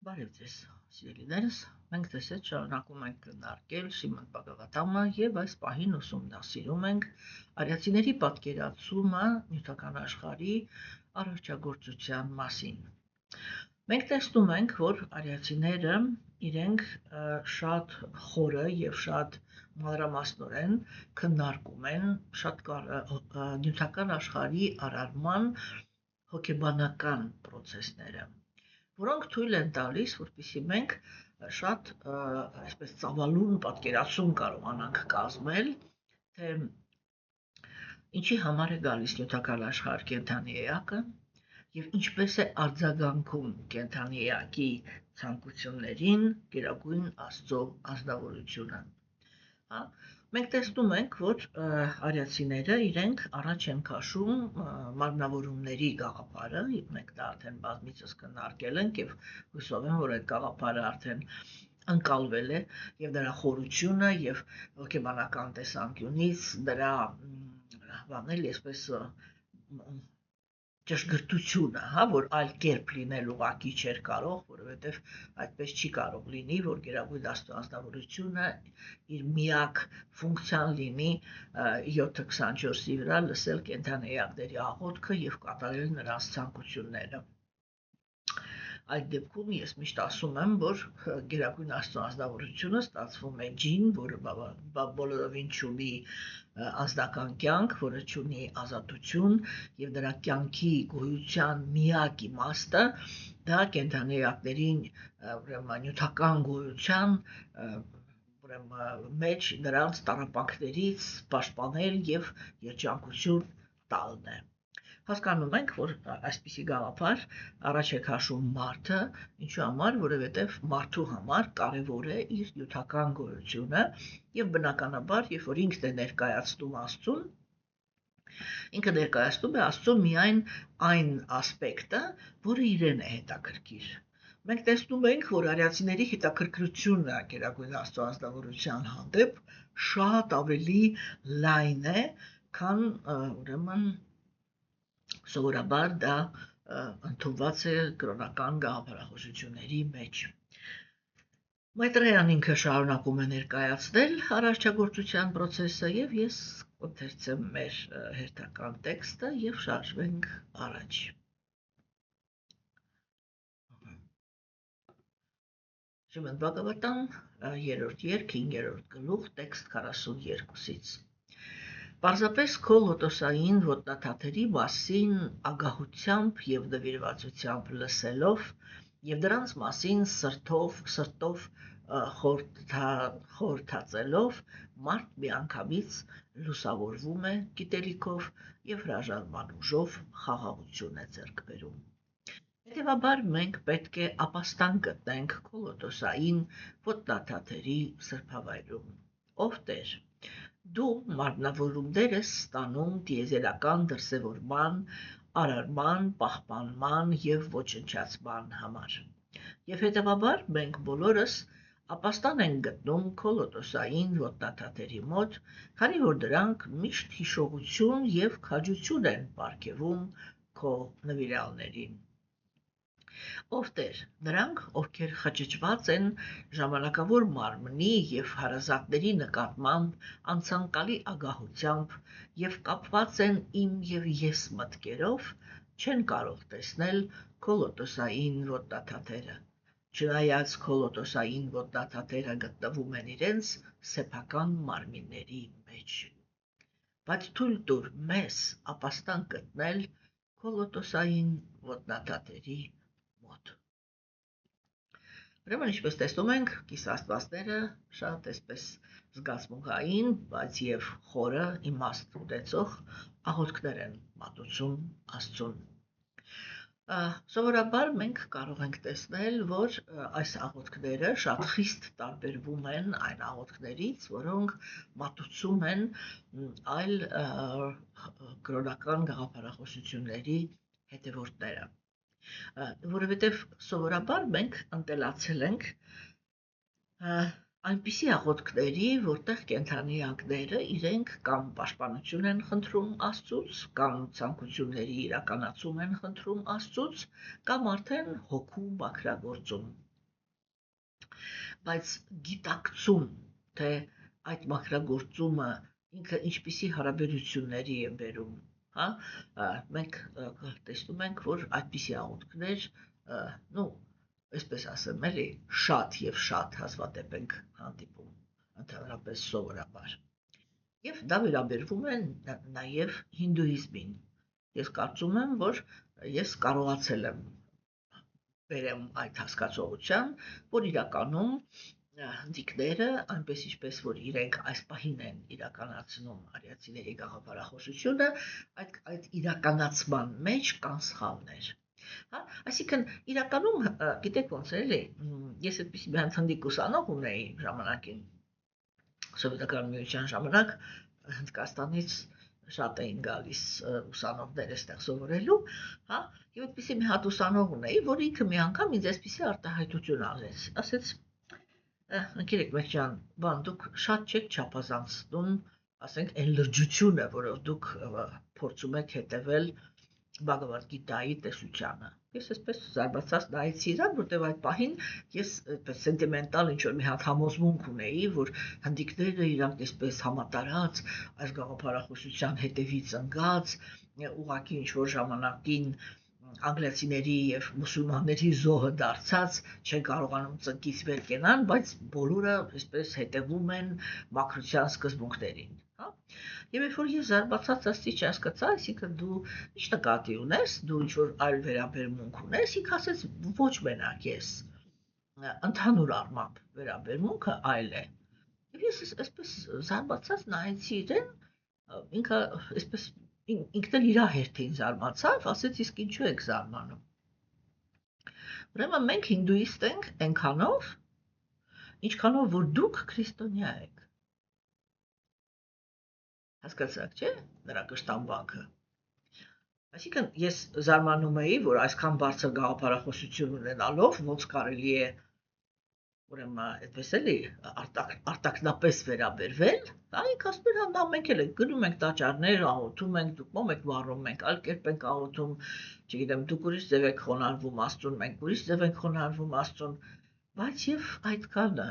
Բարև ձեզ, սիրելիներս, մենք ձեզ հետ շարունակում ենք քննարկել Շիմոն Բաղավատամը եւ այս պահին ուսումնասիրում ենք արիացիների պատկերացումը նյութական աշխարհի առողջագործության մասին։ Մենք տեսնում ենք, որ արիացիները իրենք շատ խորը եւ շատ մանրամասնորեն քննարկում են շատ նյութական աշխարհի արարման հոգեբանական process-ները, որոնք թույլ են տալիս, որպեսզի մենք շատ այսպես ծավալուն պատկերացում կարողանանք կազմել, թե ինչի համար է գալիս նյութական աշխարհ կենդանի էակը եւ ինչպես է արձագանքում կենդանի էակի ցանկություններին Գերագույն Աստծո ազնվորությունը։ Մենք տեսնում ենք, որ արիացիները իրենք առաջ են քաշում մարմնավորումների գաղափարը, եւ մենք դա արդեն բազմիցս քննարկել ենք եւ հուսով եմ, որ այդ գաղափարը արդեն ընկալվել է եւ դրա խորությունը եւ հոգեբանական տեսանկյունից դրա բանել այսպես ճշգրտությունը, որ այլ կերպ լինել ուղղակի չէր կարող, որովհետև այդպես չի կարող լինի, որ Գերագույն Աստծո ազնվորությունը իր միակ ֆունկցիան լինի 7-24-ի վրա լսել կենդանի էակների աղոթքը եւ կատարել նրանց ցանկությունները։ Այդ դեպքում ես միշտ ասում եմ, որ Գերագույն Աստծո ազնվորությունը ստացվում է ջին, որը բոլորովին չունի անձնական կյանք, որը չունի ազատություն եւ դրա կյանքի գոյության միակ իմաստը դա կենդանի էակներին ուրեմն նյութական գոյության մեջ նրանց տառապանքներից պաշտպանել եւ երջանկություն տալն է։ Հասկանում ենք, որ այսպիսի գաղափար առաջ է քաշում մարդը, ինչու համար, որովհետև մարդու համար կարևոր է իր նյութական գոյությունը եւ բնականաբար, երբ որ ինքն է ներկայացնում Աստծուն, ինքը ներկայացնում է Աստծո միայն այն ասպեկտը, որը իրեն է հետաքրքիր։ Մենք տեսնում ենք, որ արիացիների հետաքրքրությունը Գերագույն Աստծո ազնվորության հանդեպ շատ ավելի լայն է, քան ուրեմն սովորաբար դա ընդունված է կրոնական գաղափարախոսությունների մեջ։ Մայտրեյան ինքը շարունակում է ներկայացնել առողջագործության process-ը եւ ես կընթերցեմ մեր հերթական տեքստը եւ շարժվենք առաջ։ Շիմոն Բաղավատամ, 3-րդ երգ, 5-րդ գլուխ, տեքստ 42-ից։ Պարզապես քո լոտոսային ոտնաթաթերի մասին ագահությամբ եւ նվիրվածությամբ լսելով եւ դրանց մասին սրտով խորհրդածելով մարդ միանգամից լուսավորվում է գիտելիքով եւ հրաժարման ուժով խաղաղություն է ձեռք բերում։ Հետևաբար մենք պետք է ապաստան գտնենք քո լոտոսային ոտնաթաթերի սրբավայրում։ Ով Տեր, դու մարմնավորումներ ես ստանում տիեզերական դրսևորման, արարման, պահպանման եւ ոչնչացման համար։ Եվ հետևաբար մենք բոլորս ապաստան ենք գտնում քո լոտոսային ոտնաթաթերի մոտ, քանի որ դրանք միշտ հիշողություն եւ քաջություն են պարգեւում քո նվիրյալներին։ Ով Տեր, նրանք, ովքեր խճճված են ժամանակավոր մարմնի եւ հարազատների նկատմամբ անցանկալի ագահությամբ եւ կապված են իմ եւ ես մտքերով, չեն կարող տեսնել քո լոտոսային ոտնաթաթերը, չնայած քո լոտոսային ոտնաթաթերը գտնվում են իրենց սեփական մարմինների մեջ։ Բայց թույլ տուր մեզ ապաստան գտնել քո լոտոսային ոտնաթաթերի մոտ։ Ուրեմն ինչպես տեսնում ենք, կիսաստվածները շատ այսպես զգացմունքային, բայց եւ խորը իմաստ ունեցող աղոթքներ են մատուցում Աստծուն։ Սովորաբար մենք կարող ենք տեսնել, որ այս աղոթքները շատ խիստ տարբերվում են այն աղոթքներից, որոնք մատուցում են այլ կրոնական գաղափարախոսությունների հետևորդները, որովհետև սովորաբար մենք ընտելացել ենք այնպիսի աղոթքների, որտեղ կենդանի էակները իրենք կամ պաշտպանություն են խնդրում Աստծուց, կամ ցանկությունների իրականացում են խնդրում Աստծուց, կամ արդեն հոգու մաքրագործում բայց գիտակցում, թե այդ մաքրագործումը ինքը ինչպիսի հարաբերությունների է բերում, հա, մենք տեսնում ենք, որ այդպիսի աղոթքներ, այսպես ասեմ, էլի, շատ եւ շատ հազվադեպ ենք հանդիպում, ընդհանրապես սովորաբար։ Եվ դա վերաբերվում է նաեւ հինդուիզմին։ Ես կարծում եմ, որ ես կարողացել եմ բերեմ այդ հասկացողության, որ իրականում հնդիկները, այնպես ինչպես որ իրենք այս պահին են իրականացնում արիացիների գաղափարախոսությունը, այդ իրականացման մեջ կան սխալներ։ Հա, այսինքն իրականում գիտեք ոնց է, էլի, ես այդպիսի մի հատ հնդիկ ուսանող ունեի ժամանակին, սովետական միության ժամանակ Հնդկաստանից շատ էին գալիս ուսանողներ այստեղ սովորելու, հա, եւ այդպիսի մի հատ ուսանող ունեի, որ ինքը մի անգամ ինձ այսպիսի արտահայտություն արեց, ասեց. «Ընկերիկ մեկ ջան, բան դուք շատ չեք չափազանցնում, ասենք, այն լրջությունը, որով դուք փորձում եք հետևել Բhagavad Gita-ի տեսությանը»։ Ես այսպես զարմացած նայեցի իրան, որտեղ այդ պահին ես այդպես սենտիմենտալ ինչ-որ մի հատ համոզմունք ունեի, որ հնդիկները իրանք այսպես համատարած այս գաղափարախոսության հետևից ընկած, ուղղակի ինչ-որ ժամանակին անգլիացիների եւ մուսուլմանների զոհը դարձած չեն կարողանում ծնկից վեր կենան, բայց բոլորը այսպես հետևում են մաքրության սկզբունքներին, հա։ Եվ երբ որ ես զարմացած ասեցի չհասկացա, այսինքն դու ինչ նկատի ունես, դու ինչ-որ այլ վերաբերմունք ունես, ինքը ասեց ոչ մենակ ես, ընդհանուր առմամբ վերաբերմունքը այլ է։ Եվ ես այսպես զարմացած նայեցի իրեն, ինքը այսպես ինքն էլ իր հերթին զարմացավ, ասեց իսկ ինչու եք զարմանում։ Ուրեմն մենք հինդուիստ ենք այնքանով, ինչքանով որ դուք քրիստոնյա եք։ Հասկացաք, չէ՞, նրա կշտամբանքը։ Այսինքն ես զարմանում էի, որ այսքան բարձր գաղափարախոսություն ունենալով ոնց կարելի է ուրեմն այդպես էլի արտակնապես վերաբերվել, ինքը ասում էր հա մենք էլ ենք գնում ենք տաճարներ, աղոթում ենք, դուք ո՞մ եք վառում, մենք այլ կերպ ենք աղոթում, չգիտեմ, դուք ուրիշ ձև եք խոնարհվում Աստծուն, մենք ուրիշ ձև ենք խոնարհվում Աստծուն, բայց եւ այդքանը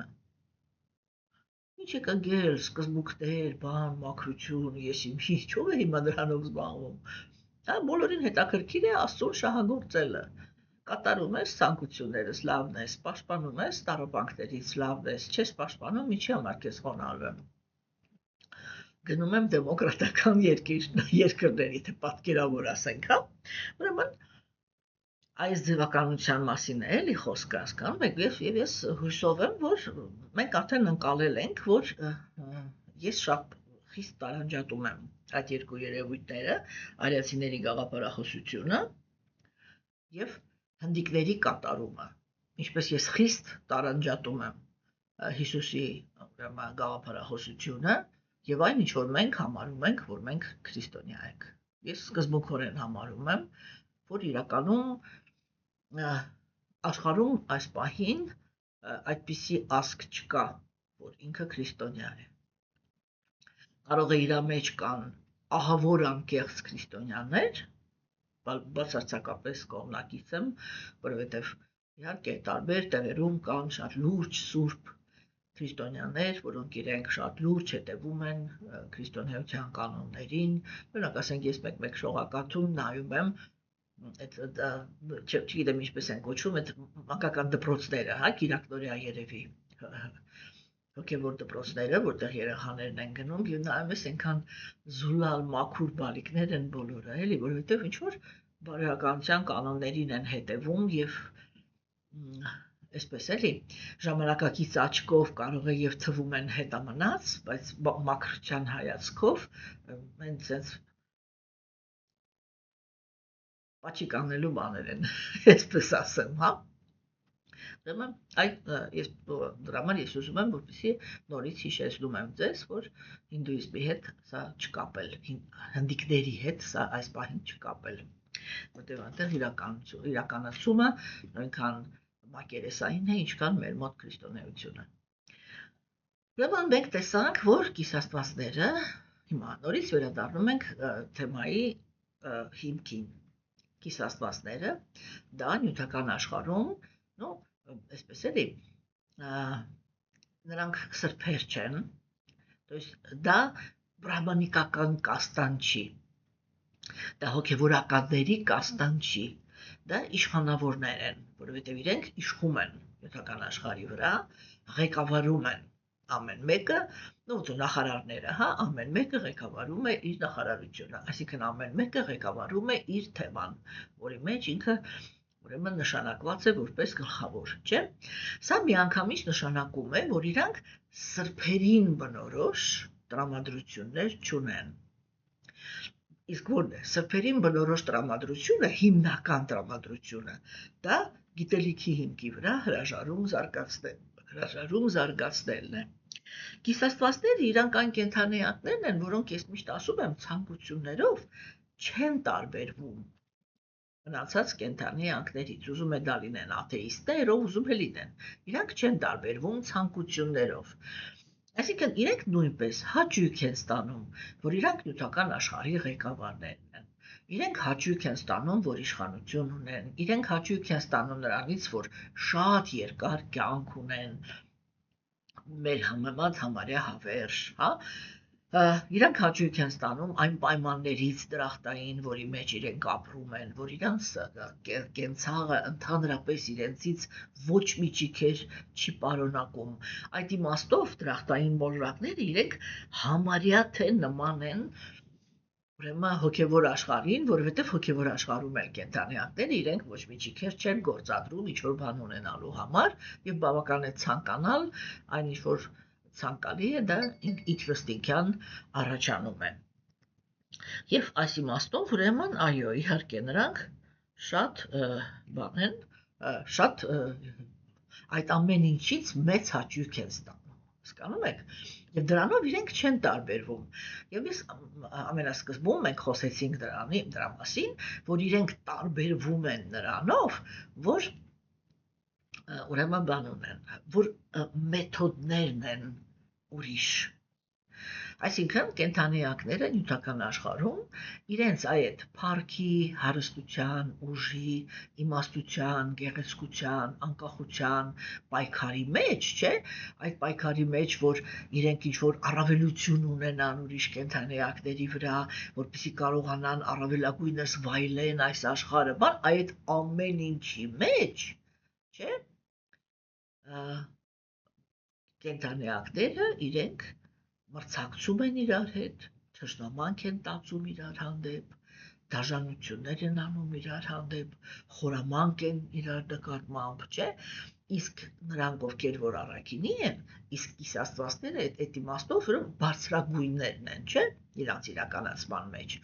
ինչ եք անգել, սկզբունքներ, բան, մաքրություն, ես իմ ինչով է հիմա դրանով զբաղվում։ Դա բոլորին հետաքրքիր է Աստծուն շահագործելը։ Կատարում ես ցանկություններս, լավն ես, պաշտպանում ես տարապանքներից, լավն ես, չես պաշտպանում, ինչի համար քեզ խոնարհվեմ։ Գնում եմ դեմոկրատական երկրների, թե պատկերավոր ասենք, հա։ Ուրեմն այս ձևականության մասին է էլի խոսքը, հասկանում եք, եւ ես հույսով եմ, որ մենք արդեն ընկալել ենք, որ ես շատ խիստ տարանջատում եմ այդ երկու երևույթները, արիացիների գաղափարախոսությունը եւ հնդիկների կատարումը, ինչպես ես խիստ տարանջատում եմ Հիսուսի գաղափարախոսությունը եւ այն, ինչ որ մենք համարում ենք, որ մենք քրիստոնյա ենք։ Ես սկզբունքորեն համարում եմ, որ իրականում աշխարհում այս պահին այդպիսի ազգ չկա, որ ինքը քրիստոնյա է։ Կարող է իր մեջ կան ահավոր անկեղծ քրիստոնյաներ, բացարձակապես կողմնակից եմ, որովհետև իհարկե տարբեր տեղերում կան շատ լուրջ սուրբ քրիստոնյաներ, որոնք իրենք շատ լուրջ հետևում են քրիստոնեության կանոններին, օրինակ ասենք ես մեկ շողակաթում նայում եմ չգիտեմ ինչպես են կոչվում այդ մանկական դպրոցները, հա, Կիրակնորյա երևի հոգևոր դպրոցները, որտեղ երեխաներն են գնում եւ նայում ես այնքան զուլալ մաքուր բալիկներ են բոլորը, էլի, որովհետեւ ինչ որ բարոյականության կանոններին են հետևում եւ այսպես էլի ժամանակակից աչքով կարող է եւ թվում են հետամնաց, բայց մաքրության հայացքով այն sense Պաչիկ անելու բաներ են, այսպես ասեմ, հա։ Ուրեմն ես դրա համար ես ուզում եմ, որպեսզի նորից հիշեցնում եմ ձեզ, որ հինդուիզմի հետ սա չկապել, հնդիկների հետ սա այս պահին չկապել, որտեղ այնտեղ իրականացումը այնքան մակերեսային է, ինչքան մեր մոտ քրիստոնեությունը։ Ուրեմն մենք տեսանք, որ կիսաստվածները հիմա նորից վերադառնում ենք թեմայի հիմքին։ Կիսաստվածները դա նյութական աշխարհում, այսպես էլի, նրանք սրբեր չեն, то есть դա բրահմանիկական կաստան չի, դա հոգևորականների կաստան չի, դա իշխանավորներ են, որովհետև իրենք իշխում են նյութական աշխարհի վրա, ղեկավարում են ամեն մեկը, նախարարները, հա, ամեն մեկը ղեկավարում է իր նախարարությունը, այսինքն ամեն մեկը ղեկավարում է իր թեման, որի մեջ ինքը ուրեմն նշանակված է որպես գլխավոր, չէ՞։ Սա միանգամից նշանակում է, որ իրանք սրբերին բնորոշ տրամադրություններ չունեն։ Իսկ որն է սրբերին բնորոշ տրամադրությունը, հիմնական տրամադրությունը, դա գիտելիքի հիմքի վրա հրաժարում զարգացնելն է։ Գիսաստվածները իրանք այն կենդանիակներն են, որոնք ես միշտ ասում եմ ցանկություններով չեն տարբերվում մնացած կենդանիակներից, ուզում է դա լինեն աթեիստներ, ուզում է լինեն, իրանք չեն տարբերվում ցանկություններով։ Այսինքն իրենք նույնպես հաճույք են ստանում, որ իրանք նյութական աշխարհի ղեկավարներն են։ Իրենք հաճույք են ստանում, որ իշխանություն ունեն, իրենք հաճույք են ստանում նրանից, որ շատ երկար կյանք ունեն, մեր համեմատ համարյա հավերժ, հա։ Իրանք հաճույք են ստանում այն պայմաններից դրախտային, որի մեջ իրենք ապրում են, որ իրանց կենցաղը ընդհանրապես իրենցից ոչ մի ճիքեր չի պարունակում։ Այդ իմաստով դրախտային մոլորակները իրենք համարյա թե նման են ուրեմն հոգևոր աշխարհին, որովհետև հոգևոր աշխարհում էլ կենդանիակները իրենք ոչ մի ճիքեր չեն գործադրում ինչ-որ բան ունենալու համար եւ բավական է ցանկանալ այն ինչ-որ ցանկալի է, դա ինքնըստինքյան առաջանում է։ Եվ այս իմաստով ուրեմն այո, իհարկե նրանք շատ բան են, շատ այդ ամեն ինչից մեծ հաճույք են ստանում, հասկանում եք։ Եվ դրանով իրենք չեն տարբերվում։ Եվ ես ամենասկզբում մենք խոսեցինք դրա մասին, որ իրենք տարբերվում են նրանով, որ ուրեմն բան ունեն, որ մեթոդներն են ուրիշ։ Այսինքն կենդանիակները նյութական աշխարհում իրենց այդ փառքի, հարստության, ուժի, իմաստության, գեղեցկության, անկախության պայքարի մեջ, չէ, այդ պայքարի մեջ, որ իրենք ինչ-որ առավելություն ունենան ուրիշ կենդանիակների վրա, որպեսզի կարողանան առավելագույնս վայելեն այս աշխարհը, բան այդ ամեն ինչի մեջ, չէ, կենդանիակները իրենք մրցակցում են իրար հետ, թշնամանք են տածում իրար հանդեպ, դաժանություններ են անում իրար հանդեպ, խորամանկ են իրար նկատմամբ, չէ, իսկ նրանք ովքեր որ առաքինի են, իսկ գիսաստվածները այդ իմաստով բարձրագույններն են, չէ, իրանց իրականացման մեջ։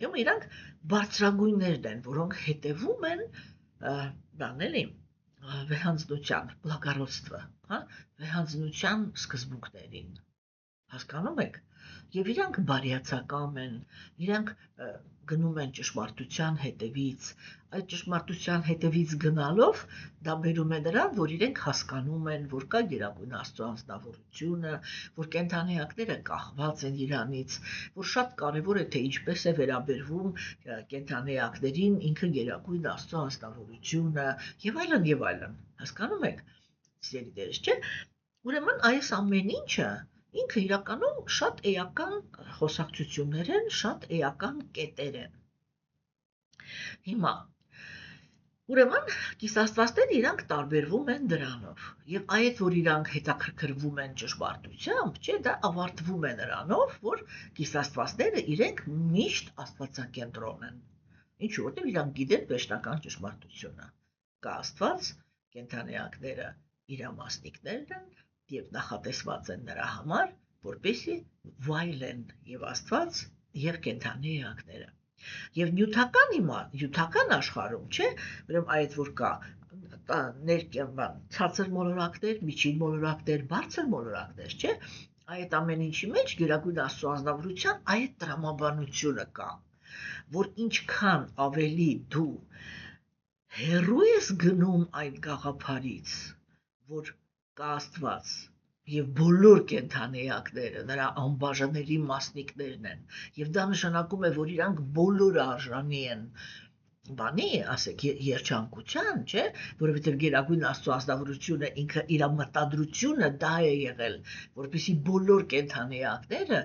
Եվ իրանք բարձրագույններն են, որոնք հետևում են բան էլի վեհանձնության, բլագարոստվը, հա, վեհանձնության սկզբունքներին, հասկանում եք, եւ իրանք բարյացակամ են, իրանք գնում են ճշմարտության հետևից, այդ ճշմարտության հետևից գնալով դա բերում է նրան, որ իրենք հասկանում են, որ կա գերագույն Աստծո անձնավորությունը, որ կենդանիակները կախված են իրանից, որ շատ կարևոր է թե ինչպես է վերաբերվում կենդանիակներին ինքը գերագույն Աստծո անձնավորությունը եւ այլն, հասկանում եք, սիրելի դերս, չէ՞։ Ուրեմն այս ամեն ինչը ինքը իրականում շատ էական խոսակցություններ են, շատ էական կետեր են։ Հիմա, ուրեմն գիսաստվածները իրանք տարբերվում են դրանով, եւ այդ որ իրանք հետաքրքրվում են ճշմարտությամբ, չէ, դա ավարտվում է նրանով, որ գիսաստվածները իրենք միշտ աստվածակենտրոն են։ Ինչու՞, որտեղ իրանք գիտեն վերջնական ճշմարտությունը։ Կա Աստված, կենդանիակները իրամասնիկներն են եւ նախատեսված են նրա համար, որպեսզի վայելեն եւ Աստված եւ կենդանիակները։ Եվ նյութական աշխարհում, չէ, ուրեմն այդ որ կա ցածր մոլորակներ, միջին մոլորակներ, բարձր մոլորակներ, չէ, այդ ամեն ինչի մեջ գերագույն Աստծո անձնավորության այդ տրամաբանությունը կա, որ ինչքան ավելի դու հեռու ես գնում այդ գաղափարից, որ կա Աստված եւ բոլոր կենդանիակները նրա անբաժանելի մասնիկներն են եւ դա նշանակում է որ իրանք բոլորը արժանի են բանի, ասեք, երջանկության, չէ, որովհետև Գերագույն Աստծո ազնվորությունը ինքը իր մտադրությունը դա է եղել, որպեսզի բոլոր կենդանիակները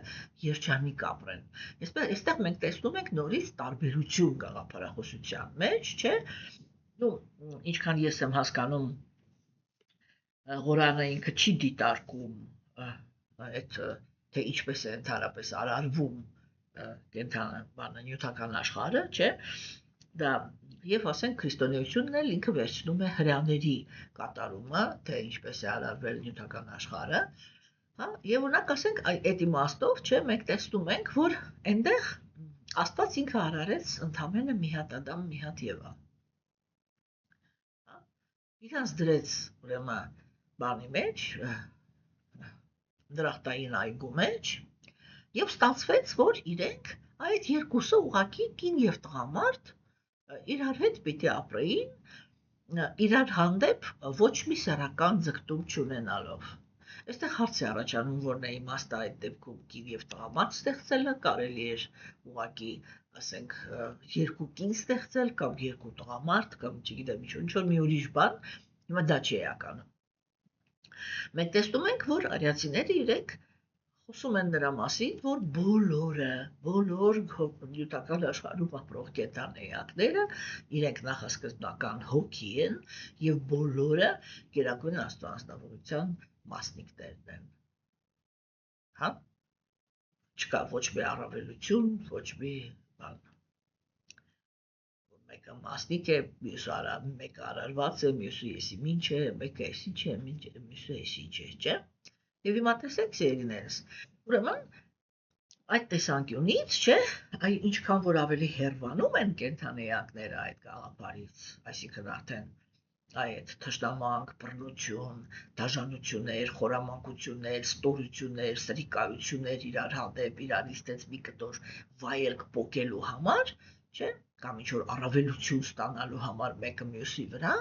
երջանիկ ապրեն։ Այստեղ մենք տեսնում ենք նորից տարբերություն գաղափարախոսության մեջ, չէ, ինչքան ես եմ հասկանում, Ղուրանը ինքը չի դիտարկում այդ թե ինչպես է ընդհանրապես արարվում նյութական աշխարհը, չէ, դա եւ ասենք քրիստոնեությունն էլ ինքը վերցնում է հրաների կատարումը, թե ինչպես է արարվել նյութական աշխարհը, հա, եւ օրինակ ասենք այդ իմաստով, չէ, մենք տեսնում ենք, որ այնտեղ Աստված ինքը արարեց ընդամենը մի հատ Ադամ, մի հատ Եվա։ Հա, իրանց դրեց ուրեմն բանի մեջ, դրախտային այգու մեջ, եւ ստացվեց, որ իրենք այդ երկուսը ուղղակի կին եւ տղամարդ իրար հետ պիտի ապրեին, իրար հանդեպ ոչ մի սեռական ձգտում չունենալով։ Այստեղ հարց է առաջանում, որն է իմաստը այդ դեպքում կին եւ տղամարդ ստեղծելը, կարելի էր ուղղակի, ասենք, երկու կին ստեղծել կամ երկու տղամարդ կամ չգիտեմ ինչ-որ մի ուրիշ բան, հիմա դա չի էականը։ Մենք տեսնում ենք, որ արիացիները իրենք խոսում են նրա մասին, որ բոլոր նյութական աշխարհում ապրող կենդանիակները իրենք նախասկզբնական հոգի են եւ բոլորը Գերագույն Աստծո անձնավորության մասնիկներն են։ Հա? Չկա ոչ մի առավելություն, ոչ մի բան։ Մեկը մասնիկ է, մեկը արարված է, մյուսը եսիմինչ է, մեկը էսի չէ, մյուսը էսի չէ, չէ՞։ Եվ հիմա տեսեք, սիրելիներս, ուրեմն այդ տեսանկյունից, չէ, ինչքան որ ավելի հեռվանում են կենդանիակները այդ գաղափարից, այսինքն արդեն այդ թշնամանք, բռնություն, դաժանություններ, խորամանկություններ, ստորություններ, սրիկայություններ իրար հանդեպ, իրանից տենց մի կտոր վայելք պոկելու համար, չէ, կամ ինչ-որ առավելություն ստանալու համար մեկը մյուսի վրա,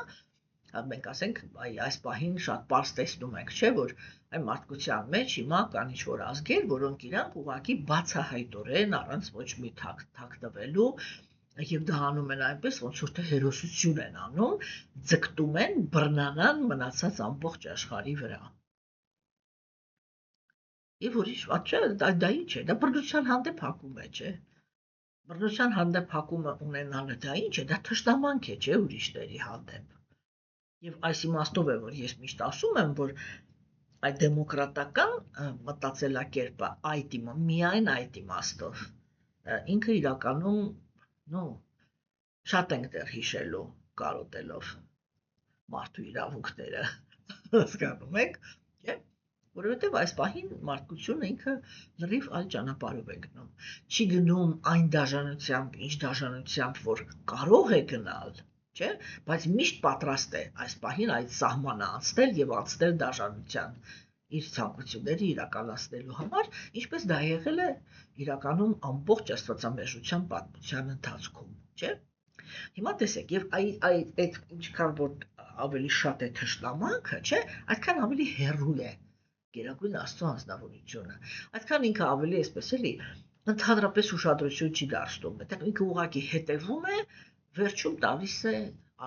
մենք ասենք այս պահին շատ պարզ տեսնում ենք, չէ, որ այն մարդկության մեջ հիմա կան ինչ-որ ազգեր, որոնք իրանք ուղղակի բացահայտորեն առանց ոչ մի թակ տվելու եւ դա անում են այնպես, ոնց որ թե հերոսություն են անում, ձգտում են բռնանան մնացած ամբողջ աշխարհի վրա։ Եվ ուրիշ ոչ, դա ինչ է, դա բռնության հանդեպ հակում է, չէ։ Բռնության հանդեպ հակումը ունենալը դա ինչ է, դա թշնամանք է, չէ, ուրիշների հանդեպ։ Եվ այս իմաստով է, որ ես միշտ ասում եմ, որ այդ դեմոկրատական մտածելակերպը միայն այդ իմաստով, ինքը իրականում, շատ ենք դեռ հիշելու կարոտելով մարդու իրավունքները, հասկանում եք, որովհետև այս պահին մարդկությունը ինքը լրիվ այլ ճանապարհով է գնում, չի գնում այն դաժանությամբ, ինչ դաժանությամբ, որ կարող է գնալ, չէ, բայց միշտ պատրաստ է այս պահին այդ սահմանը անցնել եւ անցնել դաժանության իր ցանկությունները իրականացնելու համար, ինչպես դա եղել է իրականում ամբողջ աստվածամերժության պատմության ընթացքում, չէ։ Հիմա տեսեք, եւ այդ ինչքան որ ավելի շատ է թշնամանքը, չէ, այդքան ավելի հեռու է Գերագույն Աստծո անձնավորությունը, այդքան ինքը ավելի էսպես էլի ընդհանրապես ուշադրություն չի դարձնում, այդտեղ ինքը ուղղակի հետևում է, վերջում տալիս է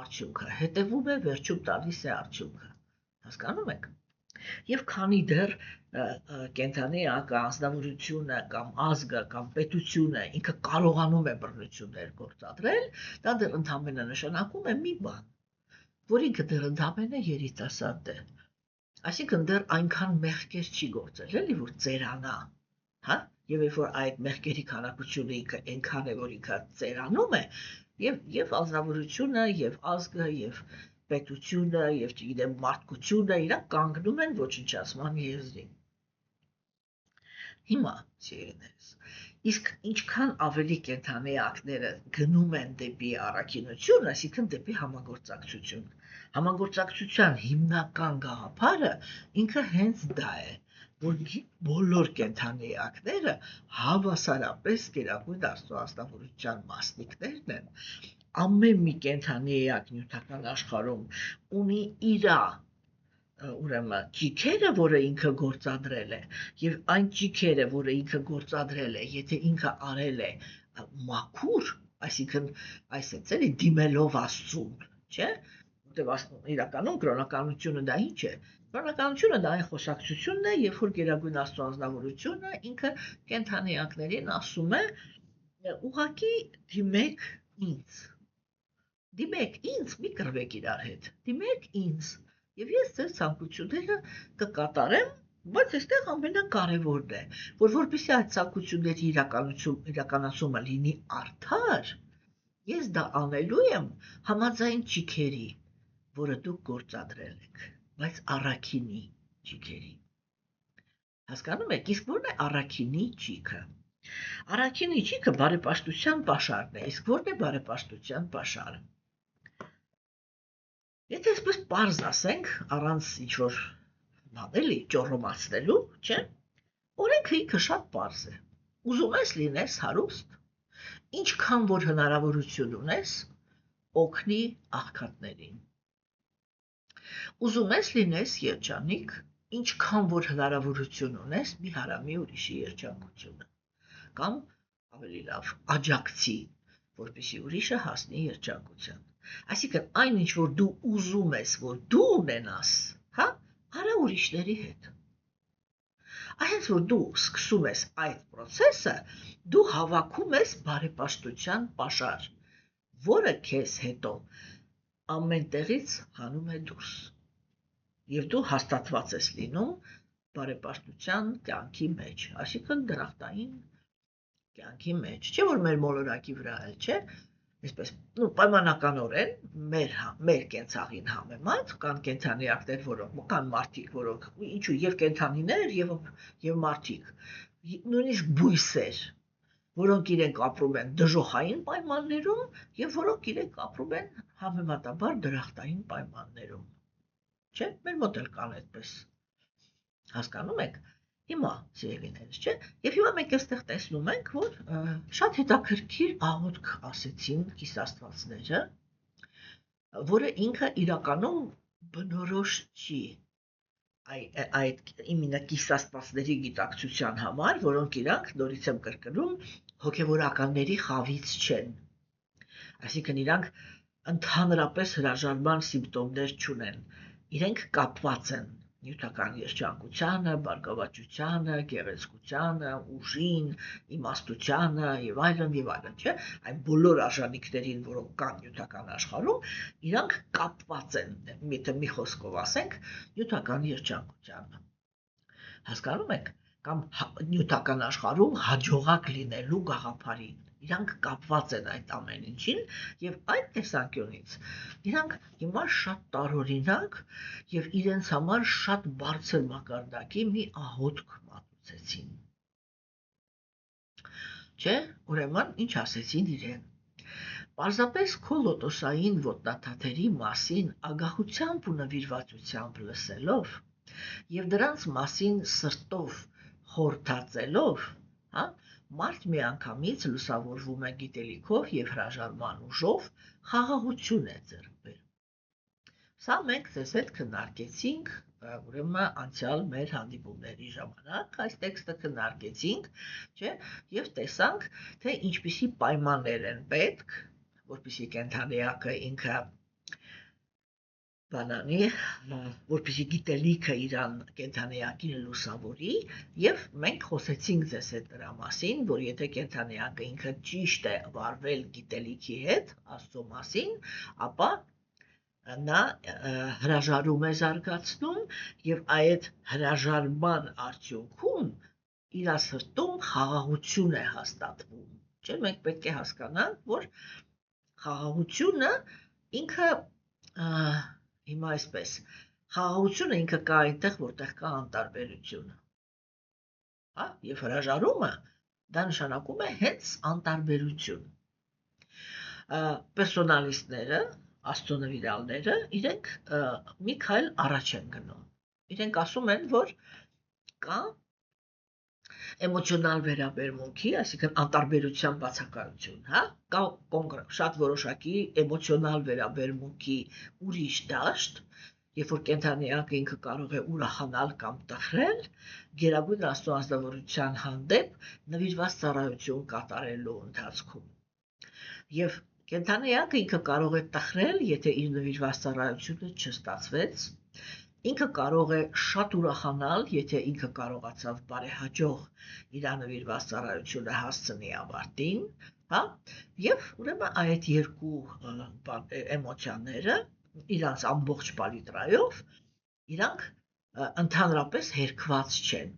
արդյունքը, հետևում է, վերջում տալիս է արդյունքը, հասկանում եք։ Եվ քանի դեռ կենդանիակը, անձնավորությունը կամ ազգը կամ պետությունը ինքը կարողանում է բռնություններ գործադրել, դա դեռ ընդհանրապես նշանակում է մի բան, որ ինքը դեռ ընդհանրապես երիտասարդ է, այսինքն դեռ այնքան մեղքեր չի գործել, էլի որ ծերանա, հա, եւ երբ որ այդ մեղքերի քանակությունը ինքը այնքան է, որ ինքը ծերանում է, եւ անձնավորությունը, եւ ազգը, եւ պետությունը, եւ չգիտեմ մարդկությունը իրանք կանգնում են ոչնչացման եզրին։ Հիմա, սիրելիներս, իսկ ինչքան ավելի կենդանիակները գնում են դեպի առաքինություն, այսինքն դեպի համագործակցություն, համագործակցության հիմնական գաղափարը ինքը հենց դա է, որ բոլոր կենդանիակները հավասարապես Գերագույն Աստծո անձնավորության մասնիկներն են, ամեն մի կենդանիակ նյութական աշխարհում ունի իր ուրեմն ճիքերը, որը ինքը գործադրել է, եւ այն ճիքերը, որը ինքը գործադրել է, եթե ինքը արել է մաքուր, այսինքն այս է ցելի դիմելով Աստծուն, չէ՞։ Որտեղ իրականում կրոնականությունը դա ինչ է։ Կրոնականությունը դա այն խոսակցությունն է, երբ որ Գերագույն Աստծո անձնավորությունը ինքը կենթանիակներին ասում է. ուղղակի դիմեք ինձ։ Դիմեք ինձ, մի կռվեք իրար հետ։ Դիմեք ինձ, եւ ես ձեր ցանկությունները կկատարեմ, բայց այստեղ ամենակարևորն է, որ որպեսզի այդ ցանկությունների իրականացումը լինի արդար, ես դա անելու եմ համաձայն ճիքերի, որը դուք գործադրել եք, բայց առաքինի ճիքերի։ Հասկանում եք, իսկ ո՞րն է առաքինի ճիքը։ Առաքինի ճիքը բարեպաշտության պաշարն է, իսկ ո՞րն է բարեպաշտության պաշարը։ Եթե այսպես պարզ ասենք, առանց ինչ-որ էլի ճոռոմացնելու, չէ՞, օրենքը ինքը շատ պարզ է։ Ուզում ես լինես հարուստ, ինչքան որ հնարավորություն ունես, օգնի աղքատներին։ Ուզում ես լինես երջանիկ, ինչքան որ հնարավորություն ունես, մի հարամի ուրիշի երջանկությունը, կամ ավելի լավ, աջակցի, որպեսզի ուրիշը հասնի երջանկության։ Այսինքն այն ինչ որ դու ուզում ես, որ դու ունենաս, հա, արա ուրիշների հետ։ Այնց որ դու սկսում ես այդ process-ը, դու հավաքում ես բարեպաշտության պաշար, որը քեզ հետո ամենտեղից հանում է դուրս։ Եվ դու հաստատված ես լինում բարեպաշտության կյանքի մեջ, այսինքն դրախտային կյանքի մեջ, չէ՞ որ մեր մոլորակի վրա էլ չէ, այսպես, պայմանականորեն մեր կենցաղին համեմատ կան կենթանիակներ, որոնք կան մարդիկ, որոնք ինչու եւ կենթանիներ եւ մարդիկ, նույնիսկ բույսեր, որոնք իրենք ապրում են դժոխային պայմաններում եւ որոնք իրենք ապրում են համեմատաբար դրախտային պայմաններում։ Չէ՞, մեր մոտ էլ կան այդպես։ Հասկանում եք։ Հիմա սիրելիներս, չէ՞, եւ հիմա մենք այստեղ տեսնում ենք, որ շատ հետաքրքիր աղոթք ասեցին կիսաստվածները, որը ինքը իրականում բնորոշ չի այդ իմенно կիսաստվածների գիտակցության համար, որոնք իրանք նորից եմ կրկնում, հոգեվորականների խավից չեն։ Այսինքն իրանք ընդհանրապես հրաժարման սիմպտոմներ չունեն, իրենք կապված են նյութական երջանկությանը, բարգավաճությանը, գեղեցկությանը, ուժին, իմաստությանը եւ այլն, չէ՞, այն բոլոր արժանինքներին, որոնք կան նյութական աշխարհում, իրանք կապված են, մի խոսքով ասենք, նյութական երջանկությանը։ Հասկանում եք, կամ նյութական աշխարհում հաջողակ լինելու գաղափարին։ Իրանք կապված են այդ ամեն ինչին եւ այդ տեսանկյունից իրանք հիմա շատ տարօրինակ եւ իրենց համար շատ բարձր մակարդակի մի աղոթք մատուցեցին։ Չէ, ուրեմն ինչ ասեցին իրեն։ Պարզապես քո լոտոսային ոտնաթաթերի մասին ագահությամբ ու նվիրվածությամբ լսելով եւ դրանց մասին սրտով խորհրդածելով, հա, մարդ միանգամից լուսավորվում է գիտելիքով եւ հրաժարման ուժով, խաղաղություն է ձեռք բերում։ Սա մենք ձեզ հետ քննարկեցինք, ուրեմն անցյալ մեր հանդիպումների ժամանակ այս տեքստը քննարկեցինք, չէ, եւ տեսանք, թե ինչպիսի պայմաններ են պետք, որպեսզի կենթանիակը ինքը բանանի, որպեսզի գիտելիքը իրան կենթանիակին լուսավորի, եւ մենք խոսեցինք ձեզ հետ դրա մասին, որ եթե կենթանիակը ինքը ճիշտ է վարվել գիտելիքի հետ, Աստծո մասին, ապա նա հրաժարում է զարգացնում եւ այդ հրաժարման արդյունքում իր սրտում խաղաղություն է հաստատվում։ Չէ՞, մենք պետք է հասկանանք, որ խաղաղությունը ինքը հիմա այսպես, խաղաղությունը ինքը կա այնտեղ, որտեղ կա անտարբերությունը, հա, եւ հրաժարումը դա նշանակում է հենց անտարբերություն։ Պերսոնալիստները, Աստծո նվիրալները, իրենք մի քայլ առաջ են գնում։ Իրենք ասում են, որ կա էմոցիոնալ վերաբերմունքի, այսինքն անտարբերության բացակայություն, հա, կա շատ որոշակի էմոցիոնալ վերաբերմունքի ուրիշ դաշտ, երբ որ կենթանիակը ինքը կարող է ուրախանալ կամ տխրել, Գերագույն Աստծո անձնավորության հանդեպ նվիրված ծառայություն կատարելու ընթացքում։ Եվ կենդանիակը ինքը կարող է տխրել, եթե իր նվիրված ծառայությունը չստացվեց, ինքը կարող է շատ ուրախանալ, եթե ինքը կարողացավ բարեհաջող իր նվիրված ծառայությունը հասցնի ավարտին, հա, եւ ուրեմն այդ երկու էմոցիաները իրանց ամբողջ պալիտրայով իրանք ընդհանրապես հերքված չեն,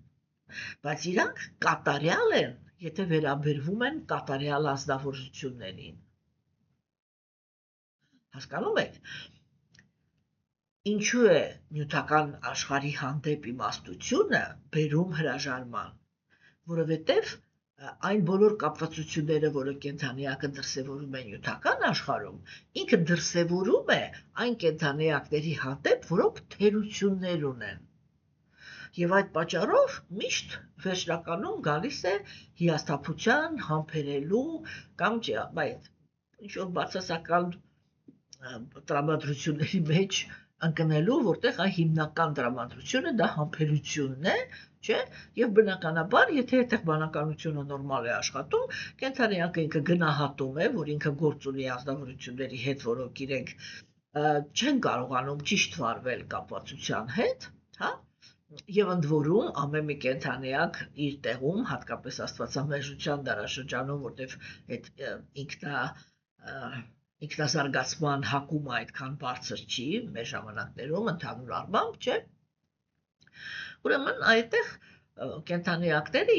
բայց իրանք կատարյալ են, եթե վերաբերվում են կատարյալ ազնվորություններին։ Հասկանում եք, ինչու է նյութական աշխարհի հանդեպ իմաստությունը բերում հրաժարման, որովհետև այն բոլոր կապվածությունները, որը կենդանիակը դրսևորում է նյութական աշխարհում, ինքը դրսևորում է այն կենդանիակների հանդեպ, որոնք թերություններ ունեն։ Եվ այդ պատճառով միշտ վերջնականում գալիս է հիասթափության, համբերելու կամ ինչ-որ բացասական տրամադրությունների մեջ ընկնելու, որտեղ այն հիմնական տրամադրությունը դա համբերությունն է, չէ՞, եւ բնականաբար, եթե այդտեղ բանականությունը նորմալ է աշխատում, կենդանիակը ինքը գնահատում է, որ ինքը գործ ունի ազնվորությունների հետ, որոնք իրենք չեն կարողանում ճիշտ վարվել կապվածության հետ, հա, եւ ընդ որում ամեն մի կենդանիակ իր տեղում, հատկապես աստվածամերժության դարաշրջանում, որտեղ այդ ինքնազարգացման հակումը այդքան բարձր չի մեր ժամանակներում ընդհանուր առմամբ, չէ՞։ Ուրեմն այդտեղ կենդանիակները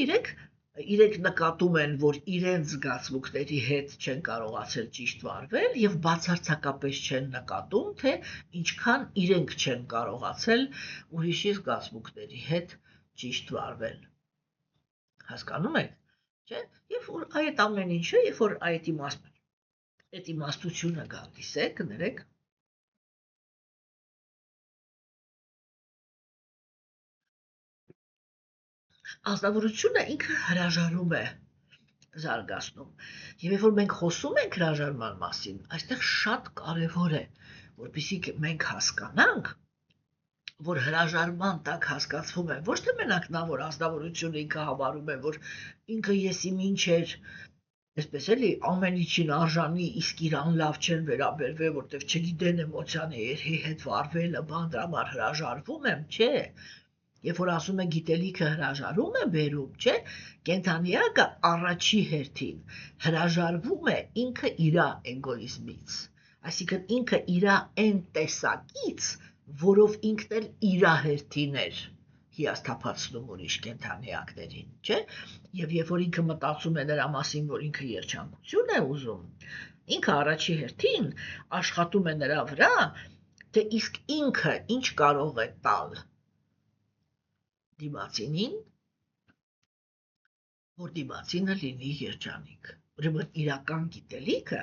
իրենք նկատում են, որ իրենց զգացմունքների հետ չեն կարողացել ճիշտ վարվել եւ բացարձակապես չեն նկատում, թե ինչքան իրենք չեն կարողացել ուրիշի զգացմունքների հետ ճիշտ վարվել։ Հասկանում եք, չէ՞։ Երբ որ այդ ամեն ինչը, երբ որ այդ իմաստությունը գալիս է, կներեք, ազնվորությունը ինքը հրաժարում է զարգացնում։ Եվ երբ որ մենք խոսում ենք հրաժարման մասին, այստեղ շատ կարևոր է, որպեսզի մենք հասկանանք, որ հրաժարման տակ հասկացվում է ոչ թե մենակ նա, որ ազնվորությունը ինքը համարում է, որ ինքը եսի մինչեր, այսպես էլի ամեն ինչին արժանի, իսկ իրան լավ չեն վերաբերվել, որտեղ չգիտեն էմոցիաների հետ վարվելը, բան դրա համար հրաժարվում եմ, չէ։ Երբ որ ասում է գիտելիքը հրաժարում է բերում, չէ, կենդանիակը առաջի հերթին հրաժարվում է ինքը իրա էգոիզմից, այսինքն ինքը իրա այն տեսակից, որով ինքն էլ իրա հերթին էր հիասթափացնում ուրիշ կենդանիակներին, չէ, եւ երբ որ ինքը մտածում է նրա մասին, որ ինքը երջանկություն է ուզում, ինքը առաջի հերթին աշխատում է նրա վրա, թե իսկ ինքը ինչ կարող է տալ դիմացինին, որ դիմացինը լինի երջանիկ։ Ուրեմն իրական գիտելիքը,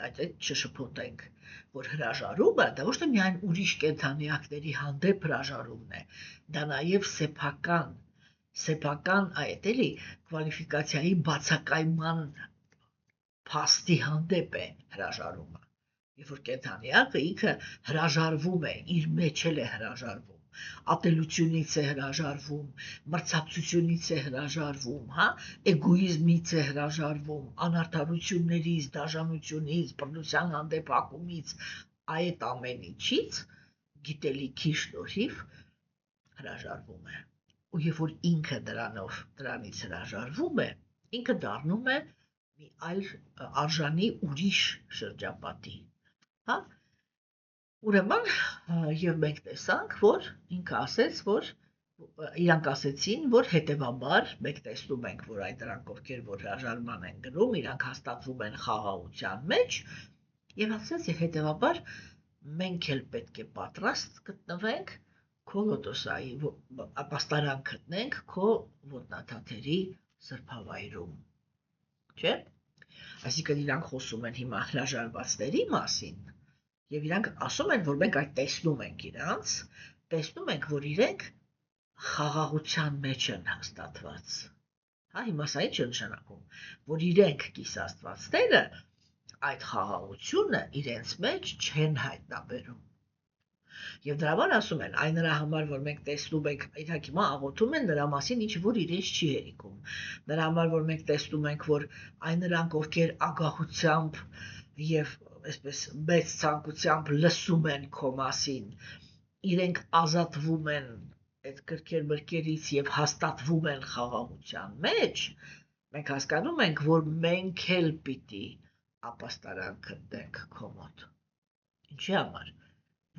այդ չշփոթենք, որ հրաժարումը դա ոչ թե միայն ուրիշ կենդանիակների հանդեպ հրաժարումն է, դա նաև սեփական այդ էլի կվալիֆիկացիայի բացակայման փաստի հանդեպ է հրաժարումը։ Երբ որ կենդանիակը ինքը հրաժարվում է, իր մեջ էլ է հրաժարվում, ատելությունից է հրաժարվում, մրցակցությունից է հրաժարվում, հա, էգոիզմից է հրաժարվում, անարդարություններից, դաժանությունից, բռնության հանդեպ հակումից, այդ ամեն ինչից գիտելիքի շնորհիվ հրաժարվում է։ Ու երբ որ ինքը դրանից հրաժարվում է, ինքը դառնում է մի այլ արժանի ուրիշ շրջապատի, հա։ Ուրեմն եւ մենք տեսանք, որ ինքը ասեց, որ իրանք ասեցին, որ հետեւաբար մենք տեսնում ենք, որ այդ դրանք ովքեր որ հրաժարման են գնում, իրանք հաստատվում են խաղաղության մեջ եւ ասեց հետեւաբար մենք էլ պետք է պատրաստ գտնվենք քո լոտոսայի ապաստարան գտնենք քո ոտնաթաթերի սրբավայրում, չէ՞։ Այսինքն իրանք խոսում են հիմա հրաժարվածների մասին եւ իրանք ասում են, որ մենք այդ տեսնում ենք իրանց, տեսնում ենք, որ իրենք խաղաղության մեջ են հաստատված։ Հա, հիմա սա ինչ է նշանակում, որ իրենք կիսաստվածները այդ խաղաղությունը իրենց մեջ չեն հայտնաբերում։ Եվ դրա համար ասում են, այն նրա համար, որ մենք տեսնում ենք, իհարկե հիմա աղոթում են նրա մասին, ինչ որ իրենց չի հերիքում։ Նրա համար, որ մենք տեսնում ենք, որ այն նրանք, ովքեր ագահությամբ եւ այսպես մեծ ցանկությամբ լսում են քո մասին, իրենք ազատվում են այդ կրքեր մրկերից եւ հաստատվում են խաղաղության մեջ, մենք հասկանում ենք, որ մենք էլ պիտի ապաստարան գտնենք քո մոտ։ Ինչի համար,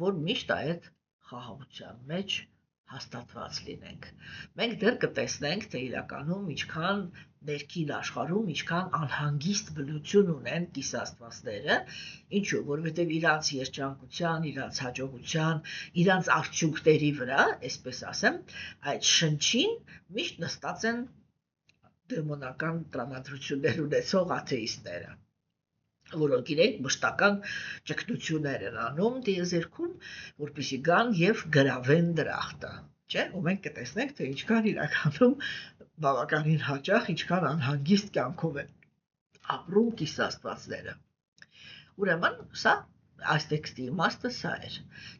որ միշտ այդ խաղաղության մեջ հաստատված լինենք։ Մենք դեռ կտեսնենք, թե իրականում ինչքան ներքին աշխարհում ինչքան անհանգիստ բնություն ունեն կիսաստվածները, ինչու, որովհետև իրանց երջանկության, իրանց հաջողության, իրանց արդյունքների վրա, այսպես ասեմ, այդ շնչին միշտ նստած են դեմոնական տրամադրություններ ունեցող աթեիստները, որոնք իրենք մշտական ճգնություններ են անում դիեզերքում, որպեսզի գան եւ գրավեն դրախտը, չէ՞, ու մենք կտեսնենք, թե ինչքան իրականում բավականին հաճախ, ինչքան անհանգիստ կյանքով են ապրում կիսաստվածները։ Ուրեմն, սա այս տեքստի իմաստը սա էր։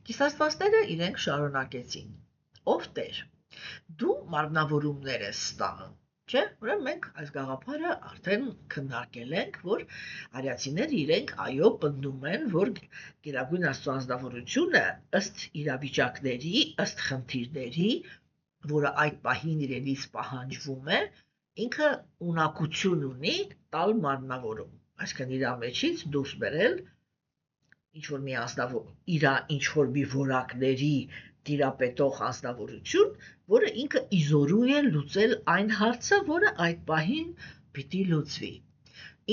Կիսաստվածները իրենք շարունակեցին. ով Տեր, դու մարմնավորումներ ես ստանում, չէ՞, ուրեմն մենք այս գաղափարը արդեն քննարկել ենք, որ արիացիները իրենք այո պնդում են, որ Գերագույն Աստծո անձնավորությունը ըստ իրավիճակների, ըստ խնդիրների, որը այդ պահին իրենից պահանջվում է, ինքը ունակություն ունի տալ մարմնավորում, այսինքն իր մեջից դուրս բերել ինչ-որ մի ինչ-որ մի որակների տիրապետող անձնավորություն, որը ինքը իզորու է լուծել այն հարցը, որը այդ պահին պիտի լուծվի։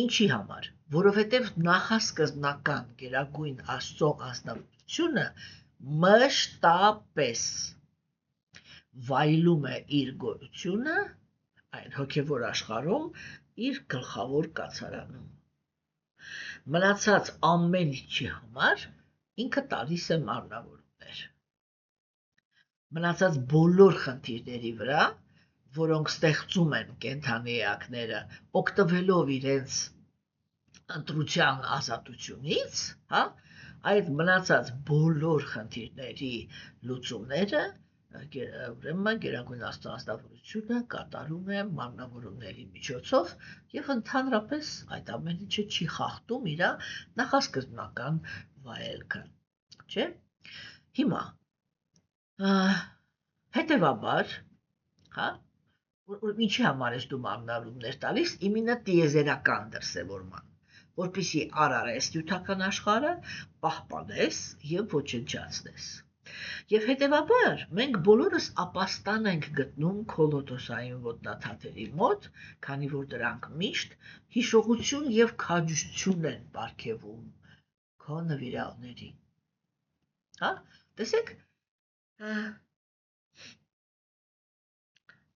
Ինչի համար, որովհետև նախասկզբնական Գերագույն Աստծո անձնավորությունը մշտապես վայելում է իր գոյությունը այն հոգևոր աշխարհում իր գլխավոր կացարանում։ Մնացած ամեն ինչի համար ինքը տալիս է մարմնավորումներ։ Մնացած բոլոր խնդիրների վրա, որոնք ստեղծում են կենդանի էակները, օգտվելով իրենց ընտրության ազատությունից, հա, այդ մնացած բոլոր խնդիրների լուծումները ուրեմն Գերագույն Աստծո անձնավորությունը կատարում է մարմնավորումների միջոցով եւ ընդհանրապես այդ ամեն ինչը չի խախտում իր նախասկզբնական վայելքը, չէ՞։ Հիմա հետեւաբար, հա, ինչի համար ես դու մարմնավորումներ տալիս, իմինը տիեզերական դրսևորման, որպեսզի արարես նյութական աշխարհը, պահպանես եւ ոչնչացնես։ Եվ հետևաբար մենք բոլորս ապաստան ենք գտնում քոլոտոսային ոտնաթաթերի մոտ, քանի որ դրանք միշտ հիշողություն եւ քաջություն են պարգևում քո նվիրալներին։ Հա, տեսեք,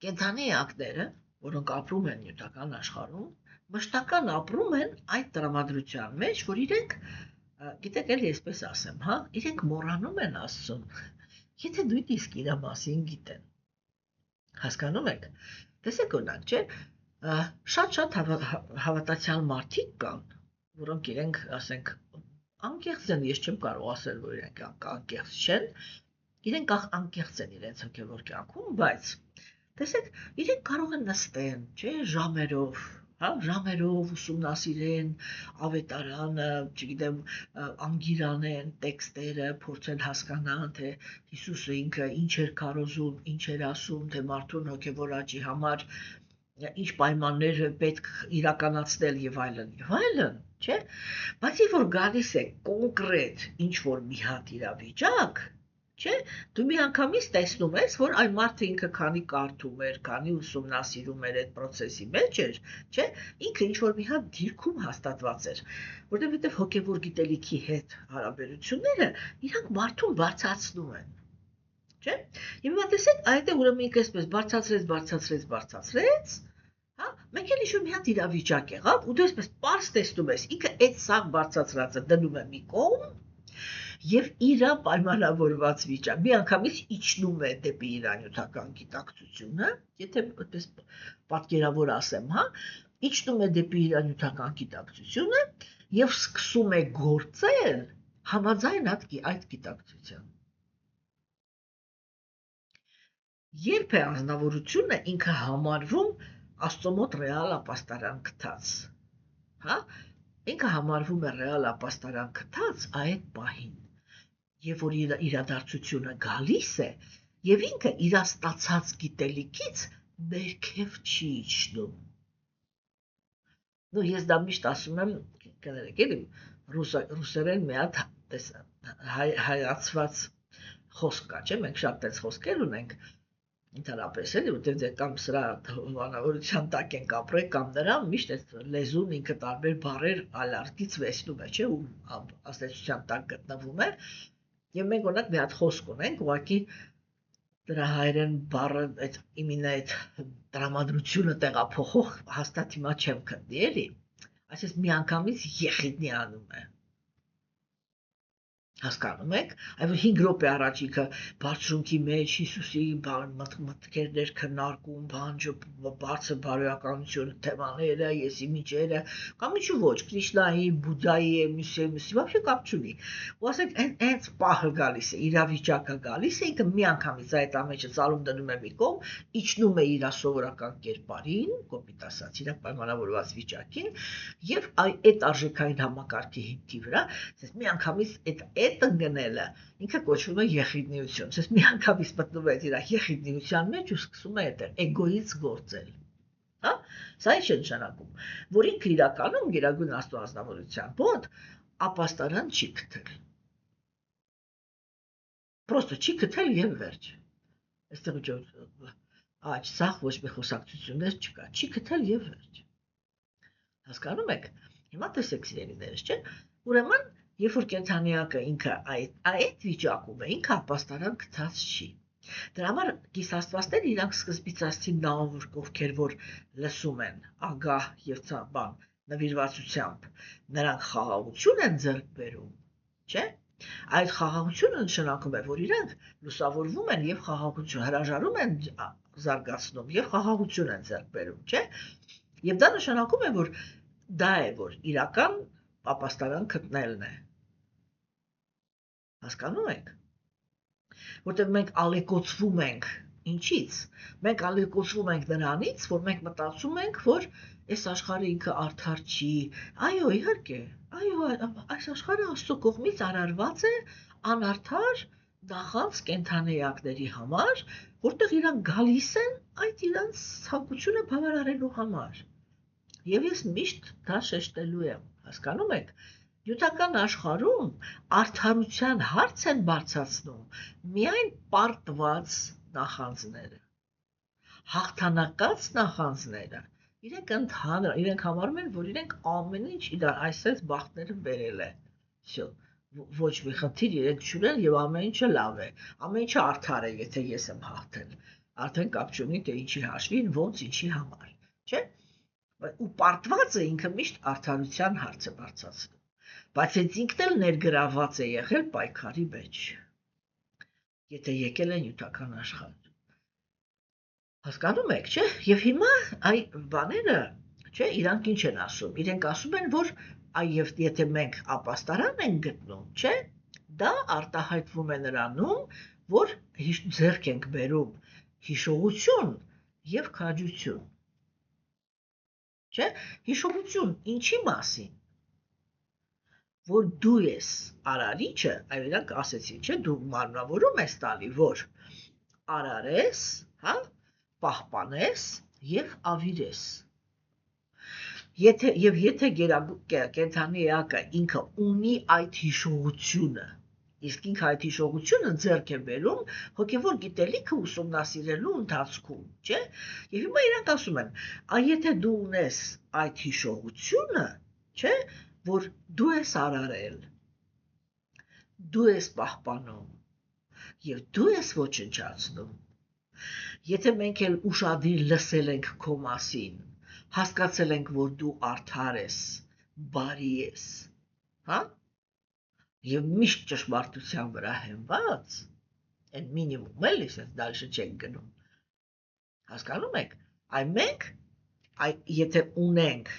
կենդանի էակները, որոնք ապրում են նյութական աշխարհում, մշտական ապրում են այդ տրամադրության մեջ, որ իրենք, գիտեք, էլի այսպես ասեմ, հա, իրենք մոռանում են Աստծուն, եթե նույնիսկ իր մասին գիտեն։ Հասկանում եք։ Տեսեք օրինակ, չէ՞, շատ հավատացյալ մարդիկ կան, որոնք իրենք, ասենք, անկեղծ են, ես չեմ կարող ասել, որ իրենք անկեղծ չեն, իրենք անկեղծ են իրենց հոգևոր կյանքում, բայց տեսեք, իրենք կարող են նստեն, չէ՞, ժամերով, հա, ժամերով ուսումնասիրեն ավետարանը, չգիտեմ, անգիրանեն տեքստերը, փորձեն հասկանալ, թե Հիսուսը ինքը ինչ էր քարոզում, ինչ էր ասում, թե մարդուն հոգևոր աճի համար ինչ պայմաններ պետք իրականացնել եւ այլն, չէ՞։ Բացի որ գալիս է կոնկրետ ինչ որ մի հատ իրավիճակ, չէ՞, դու միանգամից տեսնում ես, որ այն մարդը ինքը քանի կարդում էր, քանի ուսումնասիրում էր այդ process-ի մեջ էր, չէ՞, ինքը ինչ որ մի հատ դիրքում հաստատված էր, որովհետև հոգևոր գիտելիքի հետ հարաբերությունները իրանք մարդուն բարձրացնում են, չէ՞։ Եվ հիմա տեսեք, այդ է ուրեմն ինքը այսպես բարձրացրեց, հա, մենք էլ ինչ-որ մի հատ իրավիճակ եղավ, ու դու այսպես պարզ տեսնում ես, ինքը այդ սաղ բարձրացրածը դնում է մի կողմ, եւ իր պայմանավորված վիճակ, միանգամից իջնում է դեպի իր նյութական գիտակցությունը, եթե այդպես պատկերավոր ասեմ, հա, իջնում է դեպի իր նյութական գիտակցությունը եւ սկսում է գործել համաձայն այդ գիտակցության։ Երբ է անձնավորությունը ինքը համարվում Աստծո մոտ ռեալ ապաստարան գտած, հա, ինքը համարվում է ռեալ ապաստարան գտած այդ պահին, եւ որ իրադարձությունը գալիս է, եւ ինքը իր ստացած գիտելիքից ներքև չի իջնում։ Ну, ես դա միշտ ասում եմ, կներեք, էլի ռուսերեն մի հատ հայացված խոսք կա, չէ՞, մենք շատ այդպես խոսքեր ունենք, ընդհանրապես էլի, որտեղ դե կամ սրա հնարավորության տակ ենք ապրել, կամ նրան միշտ այդ լեզուն ինքը տարբեր բառեր ալարկից վերցնում է, չէ՞, ու ազդեցության տակ գտնվում է, եւ մենք օրինակ մի հատ խոսք ունենք, ուղղակի դրա հայերեն բառը այդ իմինը այդ տրամադրությունը տեղափոխող հաստատ հիմա չեմ գտնի, էլի, այսպես միանգամից եղիդնի անում է, հասկանում եք, այլ 5 րոպե առաջ ինքը բարձրունքի մեջ Հիսուսի մտքերներ քննարկում, բանջը, բարձր բարոյականությունը, թեմաները, եսի միջերը, կամ ինչու ոչ, Կրիշնայի, Բուդդայի, մյուսի, вообще կապ չունի։ Ու ասենք հենց պահը գալիս է, իրավիճակը գալիս է, ինքը միանգամից այդ ամենը ծալում դնում է մի կողմ, իջնում է իր սովորական կերպարին, կոպիտ ասած, իր պայմանավորված վիճակին, եւ այդ արժեքային համակարգի հիմքի վրա, ասես միանգամից այդ ընկնելը ինքը կոչվում է եղիդնիություն, ասես միանգամից մտնում է իր եղիդնիության մեջ ու սկսում է այդ էգոից գործել, հա, սա ինչ է նշանակում, որ ինքը իրականում գերագույն Աստծո ազնվորության մոտ ապաստարան չի գտել, պրոստը չի գտել եւ վերջ, այստեղ աչ սախ ոչ մի խոսակցություններ չկա, չի գտել եւ վերջ, հասկանում եք, հիմա տեսեք սիրելիներս, չէ, ուրեմն երբ որ կենդանիակը ինքը այդ վիճակում է, ինքը ապաստարան գտած չի։ Դրա համար գիսաստվածները իրանք սկզբից ասցին նահավոր ովքեր որ լսում են ագահ եւ բան նվիրվածությամբ, նրանք խաղաղություն են ձեռք բերում, չէ՞։ Այդ խաղաղությունը նշանակում է, որ իրանք լուսավորվում են եւ խաղաղություն հրաժարում են զարգացնում եւ խաղաղություն են ձեռք բերում, չէ՞։ Եվ դա նշանակում է, որ դա է, որ իրական ապաստարան գտնելն է։ Հասկանում եք, որտեղ մենք ալեկոծվում ենք ինչից, մենք ալեկոծվում ենք նրանից, որ մենք մտածում ենք, որ այս աշխարհը ինքը արդար չի, այո, իհարկե, այո, այս աշխարհը Աստծո կողմից արարված է անարդար նախանց կենդանեակների համար, որտեղ իրանք գալիս են այդ իրանց ցանկությունը բավարարելու համար, եւ ես միշտ դա շեշտելու եմ, հասկանում եք, Նյութական աշխարհում արդարության հարց են բարձրացնում միայն պարտված նախանձները, հաղթանակած նախանձները, իրենք համարում են, որ իրենք ամեն ինչ այսպես բախտները բերել է, всё, ոչ մի խնդիր իրենք չունեն եւ ամեն ինչը լավ է, ամեն ինչը արդար է, եթե ես եմ հաղթել, արդեն կապ չունի թե ինչի հաշվին, ոնց ինչի համար, չէ՞, ու պարտվածը ինքը միշտ արդարության հարց է բարձրացնում Բայց այդ ինքն էլ ներգրաված է եղել պայքարի մեջ, եթե եկել է նյութական աշխարհ։ Հասկանում եք, չէ՞, եւ հիմա այ բաները, չէ, իրանք ինչ են ասում, իրենք ասում են, որ եւ եթե մենք ապաստարան ենք գտնում, չէ, դա արտահայտվում է նրանում, որ ձեռք ենք բերում հիշողություն եւ քաջություն, չէ, հիշողություն ինչի մասին որ դու ես արարիչը, այլ իրանք ասեցին, չէ, դու մարմնավորում ես տալի, որ արարես, հա, պահպանես եւ ավիրես։ Եթե կենդանի էակը ինքը ունի այդ հիշողությունը, իսկ ինքը այդ հիշողությունը ձեռք է բերում հոգեվոր գիտելիքը ուսումնասիրելու ընթացքում, չէ, եւ հիմա իրանք ասում են, եթե դու ունես այդ հիշողությունը, չէ, որ դու ես արարել, դու ես պահպանում եւ դու ես ոչնչացնում, եթե մենք էլ ուշադիր լսել ենք քո մասին, հասկացել ենք, որ դու արդար ես, բարի ես, հա, եւ միշտ ճշմարտության վրա հենված, այն մինիմում էլի, ասես դալշը չենք գնում, հասկանում եք, մենք, եթե ունենք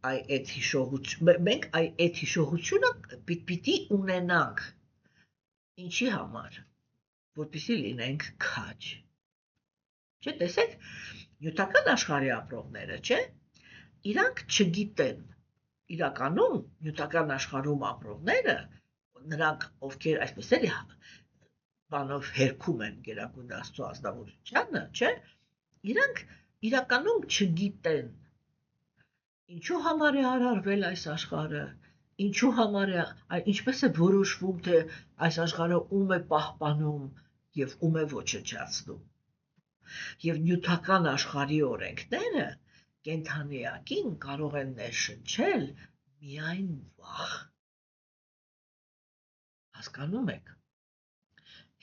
այդ հիշողությունը, մենք այդ հիշողությունը պիտի ունենանք, ինչի համար, որպեսզի լինենք քաջ, Չէ, տեսեք, նյութական աշխարհի ապրողները, չէ, իրանք չգիտեն, իրականում նյութական աշխարհում ապրողները, նրանք, ովքեր այսպես էլի բանով հերքում են Գերագույն Աստծո ազնվորությանը, չէ, իրանք իրականում չգիտեն, ինչու համար է արարվել այս աշխարհը, ինչու համար է, ինչպես է որոշվում, թե այս աշխարհը ում է պահպանում եւ ում է ոչնչացնում։ Եվ նյութական աշխարհի օրենքները կենդանիակին կարող են ներշնչել միայն վախ։ Հասկանում եք։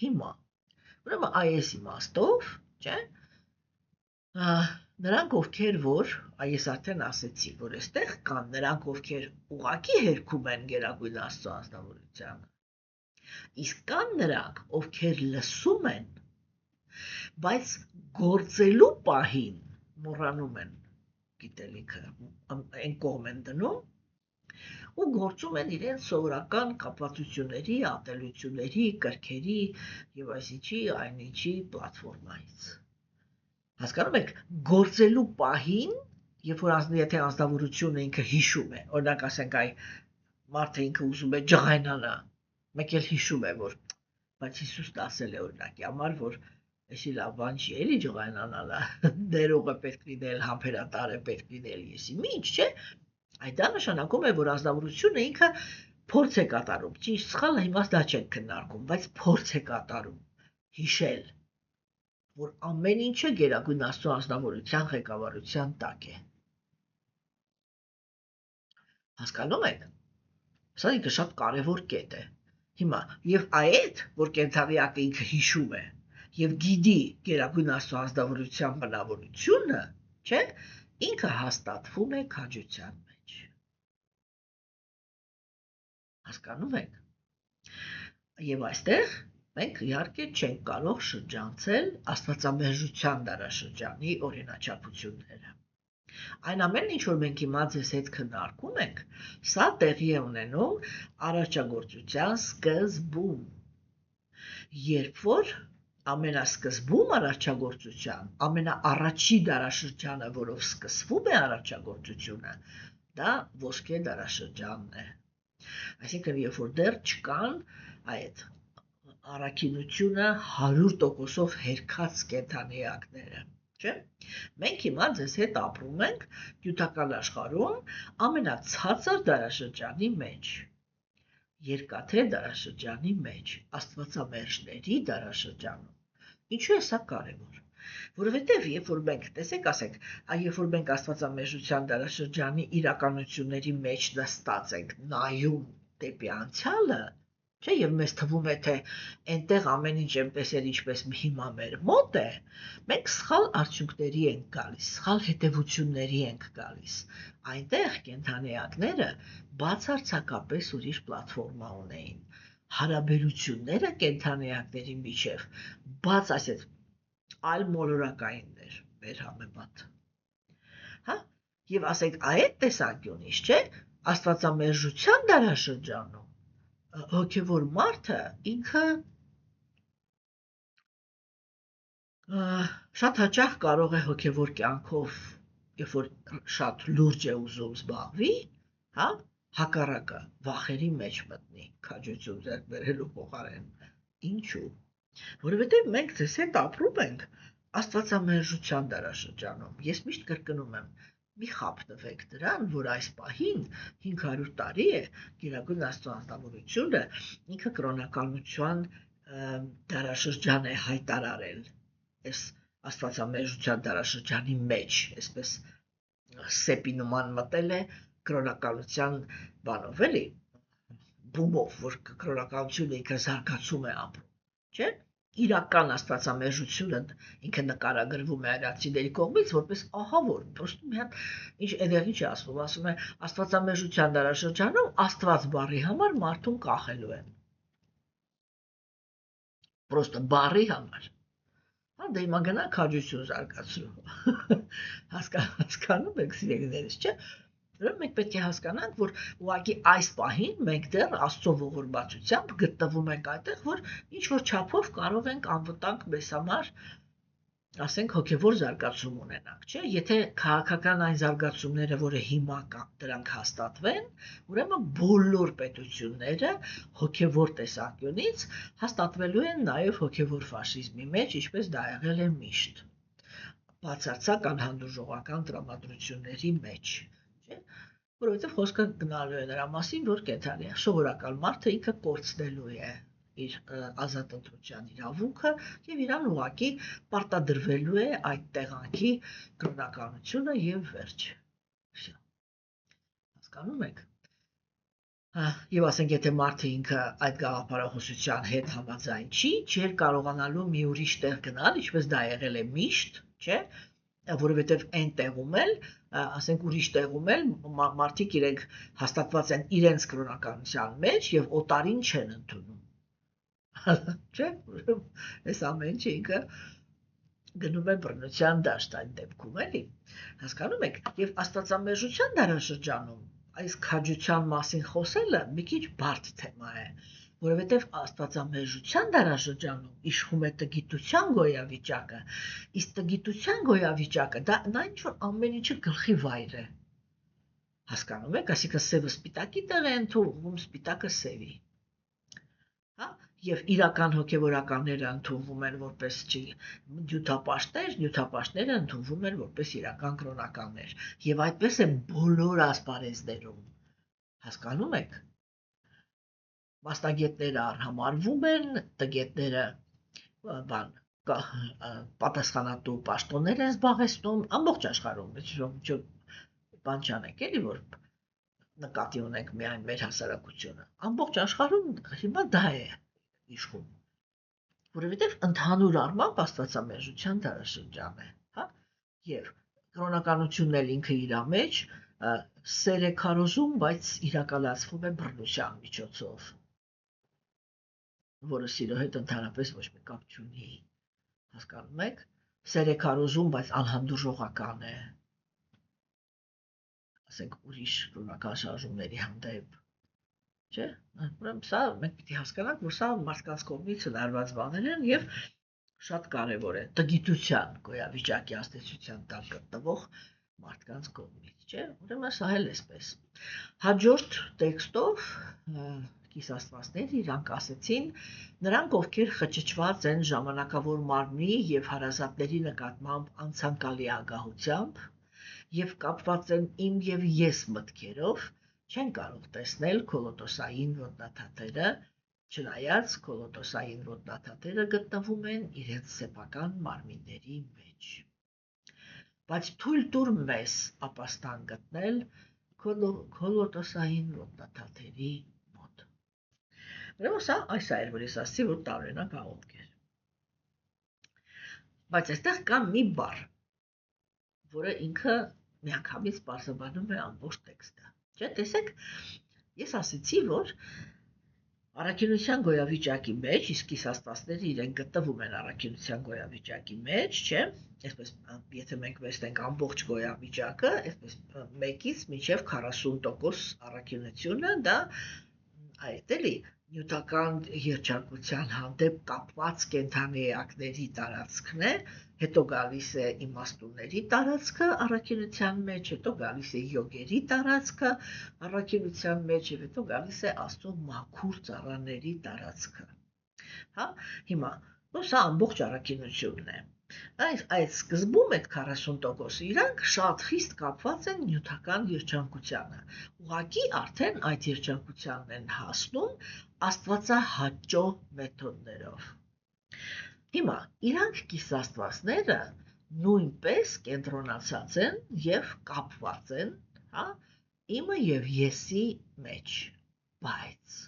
Հիմա, ուրեմն այս իմաստով, չէ, նրանք ովքեր որ, ես արդեն ասեցի, որ այստեղ կան նրանք ովքեր ուղղակի հերքում են Գերագույն Աստծո ազնվորությանը, իսկ կան նրանք ովքեր լսում են, բայց գործելու պահին մոռանում են գիտելիքը, այն կողմ են դնում ու գործում են իրենց սովորական կապվածությունների, ատելությունների, կրքերի եւ այսինչի այնինչի պլատֆորմայից։ Հասկանում եք, գործելու պահին, երբ որ եթե ազնվորությունը ինքը հիշում է, օրինակ ասենք այ մարդը ինքը ուզում է ջղայնանա, մեկ էլ հիշում է, որ բայց Հիսուսն ասել է օրինակի համար, որ Էսի լավ բան չի էլի ջղայնանալը, ներողը պետք լինել, համբերատար է պետք լինել եսի միջ, չէ, այդ դա նշանակում է, որ ազնվորությունը ինքը փորձ է կատարում, ճիշտ սխալ հիմա դա չենք քննարկում, բայց փորձ է կատարում, հիշել, որ ամեն ինչը Գերագույն Աստծո ազնվորության ղեկավարության տակ է։ Հասկանում եք։ Սա ինքը շատ կարևոր կետ է։ Հիմա, եւ այդ, որ կենդանիակը ինքը հիշում է, եւ գիտի Գերագույն Աստծո ազնվորության բնավորությունը, չէ, ինքը հաստատվում է քաջության մեջ։ Հասկանում եք։ Եվ այստեղ մենք իհարկե չենք կարող շրջանցել աստվածամերժության դարաշրջանի օրինաչափությունները։ Այն ամենն ինչ որ մենք հիմա ձեզ հետ քննարկում ենք, սա տեղի է ունենում արարչագործության սկզբում։ Երբ որ ամենասկզբում արարչագործության, ամենաառաջի դարաշրջանը, որով սկսվում է արարչագործությունը, դա ոսկե դարաշրջանն է։ Այսինքն, երբ որ դեռ չկան այդ առաքինությունը 100%-ով հերքած կենդանիակները, չէ՞։ Մենք հիմա ձեզ հետ ապրում ենք նյութական աշխարհում ամենացածր դարաշրջանի մեջ, երկաթե դարաշրջանի մեջ, աստվածամերժների դարաշրջանում։ Ինչու է սա կարևոր։ Որովհետև երբ որ մենք, տեսեք, ասենք, երբ որ մենք աստվածամերժության դարաշրջանի իրականությունների մեջ նստած ենք, նայում դեպի անցյալը, չէ, եւ մեզ թվում է, թե այնտեղ ամեն ինչ այնպես էր, ինչպես հիմա մեր մոտ է, մենք սխալ արդյունքների ենք գալիս, սխալ հետևությունների ենք գալիս։ Այնտեղ կենդանիակները բացարձակապես ուրիշ պլատֆորմա ունեին։ Հարաբերությունները կենդանիակների միջև բաց ասեց այլ մոլորակայիններ մեր համեմատ։ Հա, եւ ասենք այդ տեսանկյունից, չէ, աստվածամերժության դարաշրջանում հոգևոր մարդը ինքը շատ հաճախ կարող է հոգևոր կյանքով, երբ որ շատ լուրջ է ուզում զբաղվի, հա, հակառակը վախերի մեջ մտնի, քաջություն ձեռք բերելու փոխարեն։ Ինչու՞։ Որովհետև մենք ձեզ հետ ապրում ենք աստվածամերժության դարաշրջանում։ Ես միշտ կրկնում եմ, մի խաբնվեք դրան, որ այս պահին 500 տարի է Գերագույն Աստծո ազնվորությունը ինքը կրոնականության դարաշրջան է հայտարարել այս աստվածամերժության դարաշրջանի մեջ, այսպես սեպի նման մտել է կրոնականության բանով էլի բումով, որ կրոնականությունը ինքը զարգացում է ապրում, չէ՞։ Իրական աստվածամերժությունը ինքը նկարագրվում է արարածիների կողմից որպես ահա որ, պրոստը մի հատ ինչ այնտեղ ինչ ասում է աստվածամերժության դարաշրջանում Աստված բառի համար մարդուն կախելու են։ Պրոստը բառի համար։ Հա, դե հիմա գնա քաջություն զարգացրու։ Հասկանում եք, սիրելիներս, չէ՞։ Ուրեմն մենք պետք է հասկանանք, որ ուղղակի այս պահին մենք դեռ Աստծո ողորմածությամբ գտնվում ենք այնտեղ, որ ինչ որ չափով կարող ենք անվտանգ մեզ համար ասենք հոգևոր զարգացում ունենանք, չէ՞, եթե քաղաքական այն զարգացումները, որը հիմա կան, դրանք հաստատվեն, ուրեմն բոլոր պետությունները հոգևոր տեսանկյունից հաստատվելու են նաև հոգևոր ֆաշիզմի մեջ, ինչպես դա եղել է միշտ, բացարձակ անհանդուրժողական տրամադրությունների մեջ, չէ՞, որովհետև խոսքը գնալու է նրա մասին, որ կենդանի սովորական մարդը ինքը կորցնելու է իր ազատ ընտրության իրավունքը եւ իրան ուղղակի պարտադրվելու է այդ տեղանքի կրոնականությունը եւ վերջ։ Հասկանում եք։ Եվ ասենք, եթե մարդը ինքը այդ գաղափարախոսության հետ համաձայն չի, չէր կարողանալու մի ուրիշ տեղ գնալ, ինչպես դա եղել է միշտ, չէ՞, որովհետև այն տեղում էլ, ասենք ուրիշ տեղում էլ մարդիկ իրենք հաստատված են իրենց կրոնականության մեջ եւ օտարին չեն ընդունում։ Չէ՞, այս ամեն ինչը ինքը գնում է բռնության դաշտ այդ դեպքում, էլի։ Հասկանում եք, եւ աստվածամերժության դարաշրջանում այս քաջության մասին խոսելը մի քիչ բարդ թեմա է, որովհետև աստվածամերժության դարաշրջանում իշխում է տգիտության գոյավիճակը, իսկ տգիտության գոյավիճակը դա ինչ որ ամեն ինչը գլխի վայր է։ Հասկանում եք, այսինքն սևը սպիտակի տեղ է ընդունվում, սպիտակը սևի։ Հա, եւ իրական հոգեվորականները ընդունվում են որպես նյութապաշտներ, նյութապաշտները ընդունվում են որպես իրական կրոնականներ, եւ այդպես է բոլոր ասպարեզներում։ Հասկանում եք։ Մասնագետները արհամարվում են, տգետները պատասխանատու պաշտոններ են զբաղեցնում ամբողջ աշխարհում, բան չանեք, էլի որ նկատի ունենք միայն մեր հասարակությունը։ Ամբողջ աշխարհում հիմա դա է իշխում, որովհետև ընդհանուր առմամբ աստվածամերժության դարաշրջան է, հա, եւ կրոնականությունն էլ ինքը իր մեջ սեր է քարոզում, բայց իրականացվում է բռնության միջոցով, որը սիրո հետ ընդհանրապես ոչ մի կապ չունի, հասկանում եք, սեր է քարոզում, բայց անհանդուրժողական է, ասենք ուրիշ կրոնական շարժումների հանդեպ, չէ՞, ուրեմն սա մենք պիտի հասկանանք, որ սա մարդկանց կողմից հնարված բաներ են եւ շատ կարեւոր է տգիտության գոյավիճակի ազդեցության տակ գտնվող մարդկանց կողմից, չէ՞, ուրեմն սա էլ էսպես։ Հաջորդ տեքստով կիսաստվածները իրանք ասեցին, նրանք ովքեր խճճված են ժամանակավոր մարմնի եւ հարազատների նկատմամբ անցանկալի ագահությամբ եւ կապված են իմ եւ ես մտքերով, չեն կարող տեսնել քոլոտոսային ոտնաթաթերը, չնայած քոլոտոսային ոտնաթաթերը գտնվում են իրենց սեփական մարմինների մեջ։ Բայց թույլ տուր մեզ ապաստան գտնել քոլոտոսային ոտնաթաթերի մոտ։ Ուրեմն սա այս էր, որ ես ասացի, որ տարօրինակ աղոթք էր։ Բայց այստեղ կա մի բառ, որը ինքը միանգամից բարձրաբանում է ամբողջ տեքստը։ Չէ՞, տեսեք, ես ասացի, որ առաքինության գոյավիճակի մեջ, իսկ կիսաստվածները իրենք գտնվում են առաքինության գոյավիճակի մեջ, չէ՞, այսպես եթե մենք վերցնենք ամբողջ գոյավիճակը, այսպես 1-ից մինչև 40% առաքինությունը դա այդ էլի նյութական երջանկության հանդեպ կապված կենդանի էակների տարածքն է, հետո գալիս է իմաստունների տարածքը առաքինության մեջ, հետո գալիս է յոգերի տարածքը առաքինության մեջ եւ հետո գալիս է աստծո մաքուր ծառաների տարածքը։ Հա, հիմա սա ամբողջ առաքինությունն է։ Այդ սկզբում այդ 40% իրանք շատ խիստ կապված են նյութական երջանկությանը։ Ուղղակի արդեն այդ երջանկությանն են հասնում աստվածահաճո մեթոդներով։ Հիմա իրանք կիսաստվածները նույնպես կենտրոնացած են եւ կապված են, հա, իմը եւ եսի մեջ, բայց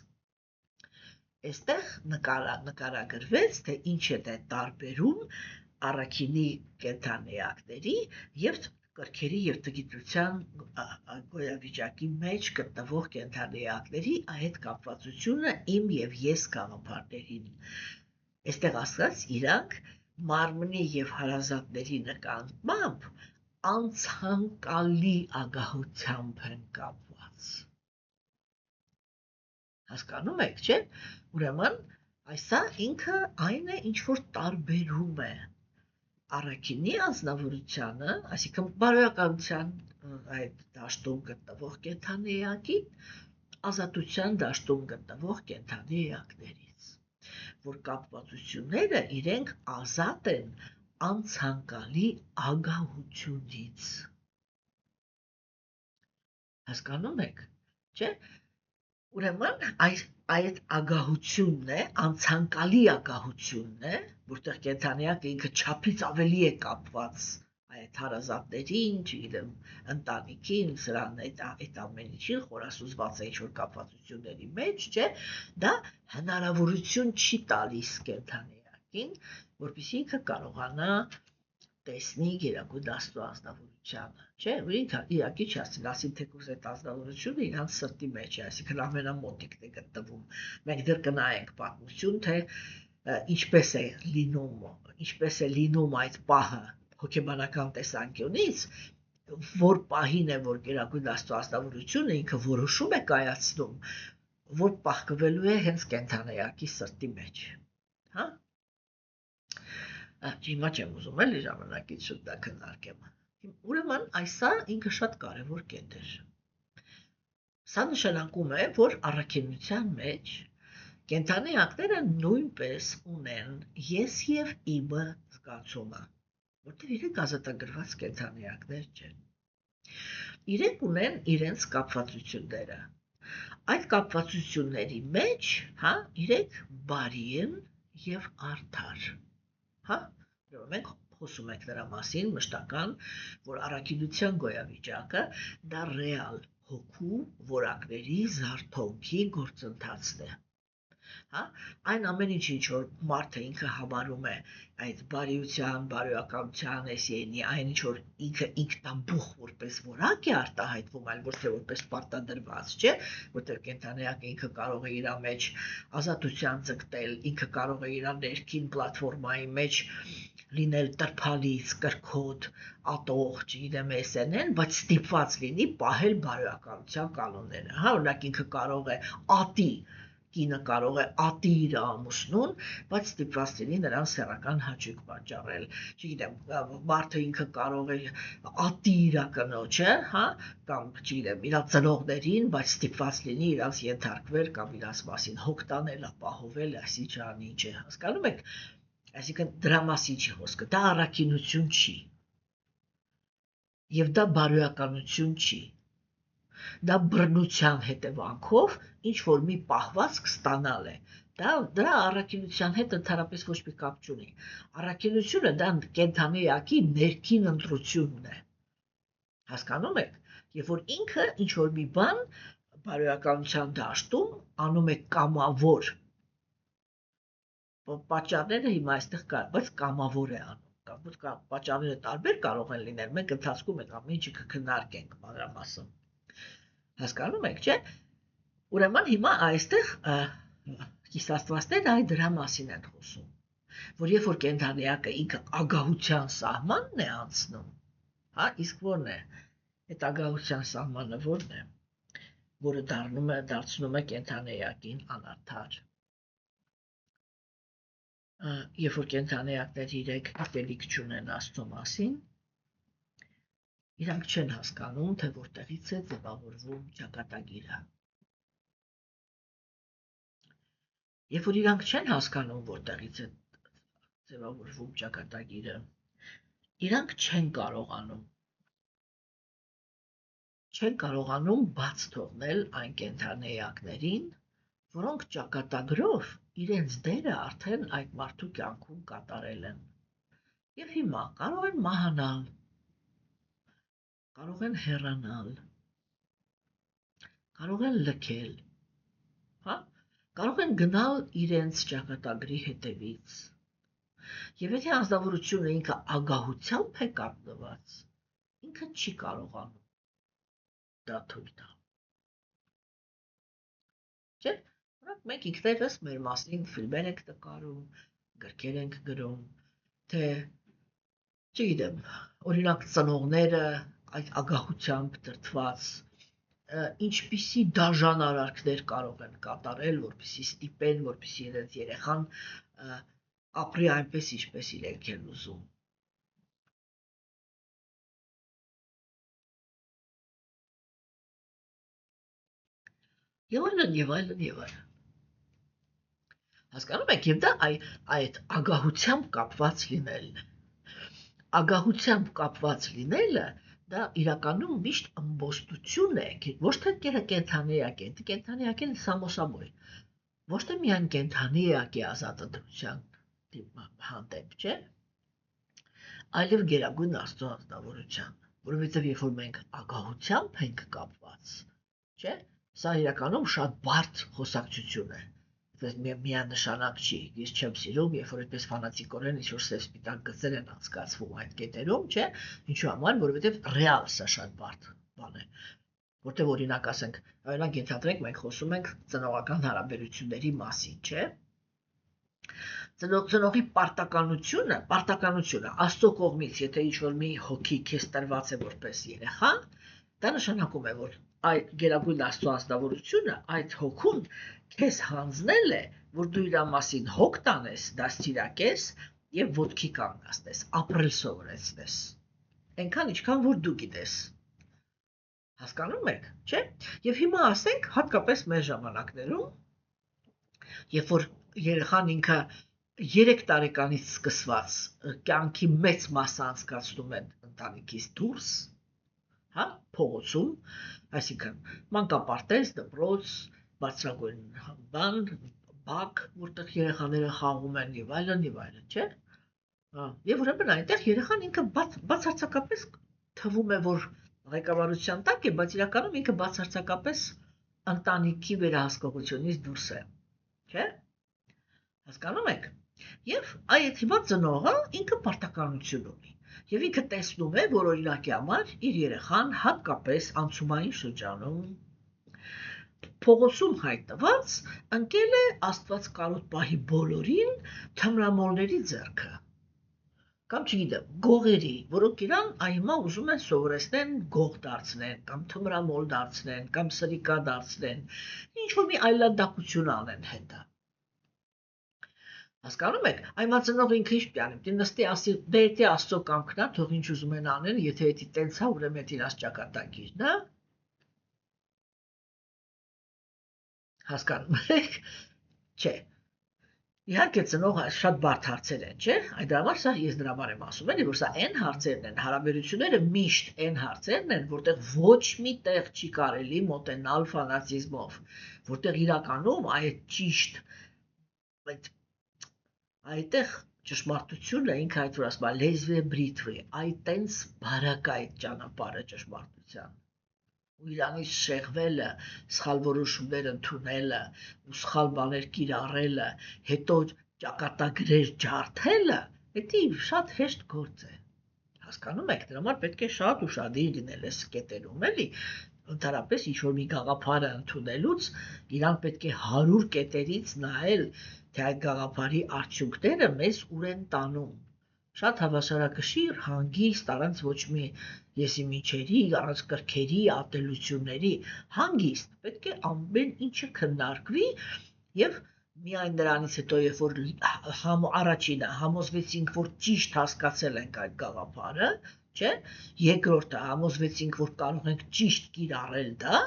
այստեղ նկարագրվեց, թե ինչ է դա տարբերում առաքինի կենդանեակների եւ կրքերի եւ տգիտության գոյավիճակի մեջ գտնվող կենդանեակների այդ կապվածությունը իմ եւ ես գաղափարներին։ Այստեղ ասած իրանք մարմնի եւ հարազատների նկատմամբ անցանկալի ագահությամբ են կապված։ Հասկանում եք, չէ՞, ուրեմն այսա ինքը այն է, ինչ որ տարբերում է առաքինի անձնավորությանը, այսինքն բարոյականության այդ դաշտում գտնվող կենդանի էակին, ազատության դաշտում գտնվող կենդանի էակներից, որ կապվածությունները իրենք ազատ են անցանկալի ագահությունից։ Հասկանում եք, չէ՞։ Ուրեմն այդ ագահությունն է, անցանկալի ագահությունն է, որտեղ կենդանիակը ինքը չափից ավելի է կապված այդ հարազատներին, չգիտեմ, ընտանիքին, սրան այդ ամեն ինչին, խորասուզված է ինչ-որ կապվածությունների մեջ, չէ, դա հնարավորություն չի տալիս կենդանիակին, որպեսզի ինքը կարողանա տեսնի Գերագույն Աստծո անձնավորությունը, չէ, որ ինքը իհարկե չասին թեկուզ այդ անձնավորությունը իրանց սրտի մեջ է, այսինքն ամենամոտիկն է գտնվում։ Մենք դեռ կնայենք պատմություն, թե ինչպես է լինում այդ պահը հոգեբանական տեսանկյունից, որ պահին է, որ Գերագույն Աստծո անձնավորությունը ինքը որոշում է կայացնում, որ պահկվելու է հենց կենդանիակի սրտի մեջ, հա։ Հիմա չեմ ուզում էլի ժամանակից շուտ դա քննարկեմ։ Ուրեմն այսա ինքը շատ կարևոր կետ էր։ Սա նշանակում է, որ առաքինության մեջ կենդանի ակները նույնպես ունեն ես եւ իմը զգացումը, որտեղ իրենք ազատագրված կենդանի ակներ չեն։ Իրենք ունեն իրենց կապվածությունները։ Այդ կապվածությունների մեջ, հա, իրենք բարի են եւ արդար։ Հա, մենք խոսում ենք նրա մասին մշտական, որ առաքինության գոյավիճակը դա ռեալ հոգու որակների զարթոնքի գործընթացն է։ Հա, այն ամեն ինչ որ մարդը ինքը համարում է այդ բարիության, բարոյականության, էսի այն ինչ որ ինքը ինքնաբուխ որպես որակ է արտահայտվում, այլ ոչ թե որպես պարտադրված, չէ, որտեղ կենդանիակը ինքը կարող է իր մեջ ազատության ձգտել, ինքը կարող է իր ներքին պլատֆորմայի մեջ լինել տրփալից, կրքոտ, ատող, չգիտեմ էսենեն, բայց ստիպված լինի պահել բարոյականության կանոնները, հա, օրինակ ինքը կարող է ատի կինը կարող է ատի իր ամուսնուն, բայց ստիպված լինի նրան սեռական հաճույք պատճառել, չգիտեմ, մարդը ինքը կարող է ատի իր կնոջը, հա, կամ չգիտեմ, իր ծնողներին, բայց ստիպված լինի իրանց ենթարկվել կամ իրանց մասին հոգ տանել, ապահովել, այսի ջանի չէ, հասկանում եք, այսինքն դրա մասին չի խոսքը, դա առաքինություն չի, եւ դա բարոյականություն չի, դա բռնության հետևանքով ինչ որ մի պահվածք ստանալ է, դրա առաքինության հետ ընդհանրապես ոչ մի կապ չունի, առաքինությունը դա կենդանի էակի ներքին ընտրությունն է, հասկանում եք, եւ որ ինքը ինչ որ մի բան բարոյականության դաշտում անում է կամավոր, պատճառները հիմա այստեղ կա, բայց կամավոր է անում, պատճառները տարբեր կարող են լինել, մենք ընթացքում ենք ամեն ինչը կքննարկենք մանրամասն, հասկանում եք, չէ, ուրեմն հիմա այստեղ կիսաստվածները այդ դրա մասին են խոսում, որ երբ որ կենդանիակը ինքը ագահության սահմանն է անցնում, հա, իսկ որն է, այդ ագահության սահմանը որն է, որը դարձնում է կենդանիակին անարդար, երբ որ կենդանիակները իրենք գիտելիք չունեն Աստծո մասին, իրանք չեն հասկանում, թե որտեղից է ձևավորվում ճակատագիրը։ Երբ որ իրանք չեն հասկանում, որտեղից է ձևավորվում ճակատագիրը, իրանք չեն կարողանում բաց թողնել այն կենդանի էակներին, որոնք ճակատագրով իրենց դերը արդեն այդ մարդու կյանքում կատարել են։ Եվ հիմա կարող են մահանալ, կարող են հեռանալ, կարող են լքել, հա, կարող են գնալ իրենց ճակատագրի հետևից։ Եվ եթե անձնավորությունը ինքը ագահությամբ է կապնված, ինքը չի կարողանում դա թույլ տալ։ Չէ՞, օրինակ մենք ինքներս մեր մասին ֆիլմեր ենք նկարում, գրքեր ենք գրում, թե չգիտեմ, օրինակ ծնողները այդ ագահությամբ դրդված ինչպիսի դաժան արարքներ կարող են կատարել, որպեսզի ստիպեն, որպեսզի իրենց երեխան ապրի այնպես, ինչպես իրենք են ուզում։ Եվ այլն, եւ այլն, եւ այլն։ Հասկանում եք, եւ դա այդ ագահությամբ կապված լինելն է։ Ագահությամբ կապված լինելը դա իրականում միշտ ըմբոստություն է, ոչ թե կենթանի էակի սամոսամոյ, ոչ թե միայն կենթանի էակի ազատադրության հանդեպ, չէ, այլև գերագույն Աստծո անձնավորության, որովհետև երբ որ մենք ագահությամբ ենք կապված, չէ, սա իրականում շատ բարդ խոսակցություն է, միանշանակ չի, ես չեմ սիրում, երբ որ այդպես ֆանատիկորեն ինչ-որ սև-սպիտակ գծեր են անցկացվում այդ կետերում, չէ, ինչու համար, որովհետև ռեալ սա շատ բարդ բան է, որտեղ օրինակ ասենք, օրինակ ենթադրենք մենք խոսում ենք ծնողական հարաբերությունների մասին, չէ, ծնողի պարտականությունը, Աստծո կողմից, եթե ինչ-որ մի հոգի քեզ տրված է որպես երեխա, դա նշանակում է, որ այդ գերագույն Աստծո անձնավորությունը, այդ հոգուն քեզ հանձնել է, որ դու իր մասին հոգ տանես, դաստիարակես եւ ոտքի կանգնեցնես, ապրել սովորեցնես։ Այնքան ինչքան որ դու գիտես։ Հասկանում եք, չէ՞։ Եվ հիմա ասենք, հատկապես մեր ժամանակներում, երբ որ երեխան ինքը 3 տարեկանից սկսված կյանքի մեծ մասը անցկացնում են ընտանիքից դուրս, հա, փողոցում, այսինքն մանկապարտեզ, դպրոց, բարձրագույն բան, բակ, որտեղ երեխաները խաղում են եւ այլն, չէ՞։ Եվ ուրեմն այնտեղ երեխան ինքը բացարձակապես թվում է, որ ղեկավարության տակ է, բայց իրականում ինքը բացարձակապես ընտանիքի վերահսկողությունից դուրս է, չէ՞։ Հասկանում եք։ Եվ այդ հիմա ծնողը ինքը պարտականություն ունի եւ ինքը տեսնում է, որ օրինակի համար իր երեխան հատկապես անցումային շրջանում փողոցում հայտնված ընկել է Աստված կարոտ պահի բոլորին թմրամոլների ձեռքը կամ չգիտեմ գողերի, որոնք իրան հիմա ուզում են սովորեցնեն գող դարձնեն կամ թմրամոլ դարձնեն կամ սրիկա դարձնեն, ինչ որ մի այլանդակություն անեն հետը։ Հասկանում եք, այմա ծնող ինքը ինչ պյանի, դե նստի ասի, դե եթե Աստծո կամքն է, թող ինչ ուզում են անեն, եթե դա տենց է, ուրեմն դա իրաց ճակատագիրն է։ Հասկանում եք, չէ։ Իհարկե ծնողը շատ բարդ հարցեր են, չէ՞։ Այդ համար սա ես դրա համար եմ ասում, էլի որ սա այն հարցերն են, հարաբերությունները միշտ այն հարցերն են, որտեղ ոչ մի տեղ չի կարելի մոտենալ ֆանատիզմով, որտեղ իրականում այդ ճիշտ այդտեղ ճշմարտությունը ինքը այդ որ ասում է լեզվե բրիթվի, այդ տենց բարակ այդ ճանապարհը ճշմարտության։ Ու իրանից շեղվելը, սխալ որոշումներ ընդունելը, ու սխալ բաներ կիրառելը, հետո ճակատագրեր ջարդելը, դա շատ հեշտ գործ է։ Հասկանում եք, դրա համար պետք է շատ ուշադիր լինել այս կետերում, էլի։ Ընդհանրապես ինչ-որ մի գաղափարը ընդունելուց իրան պետք է 100 կետերից նայել, թե այդ գաղափարի արդյունքները մեզ ուր են տանում։ Շատ հավասարակշիռ, հանգիստ, առանց ոչ մի եսի միջերի, առանց կրքերի, ատելությունների, հանգիստ, պետք է ամեն ինչը քննարկվի եւ միայն նրանից հետո, երբ որ առաջինը համոզվեցինք, որ ճիշտ հասկացել ենք այդ գաղափարը, չէ՞, երկրորդը համոզվեցինք, որ կարող ենք ճիշտ կիրառել դա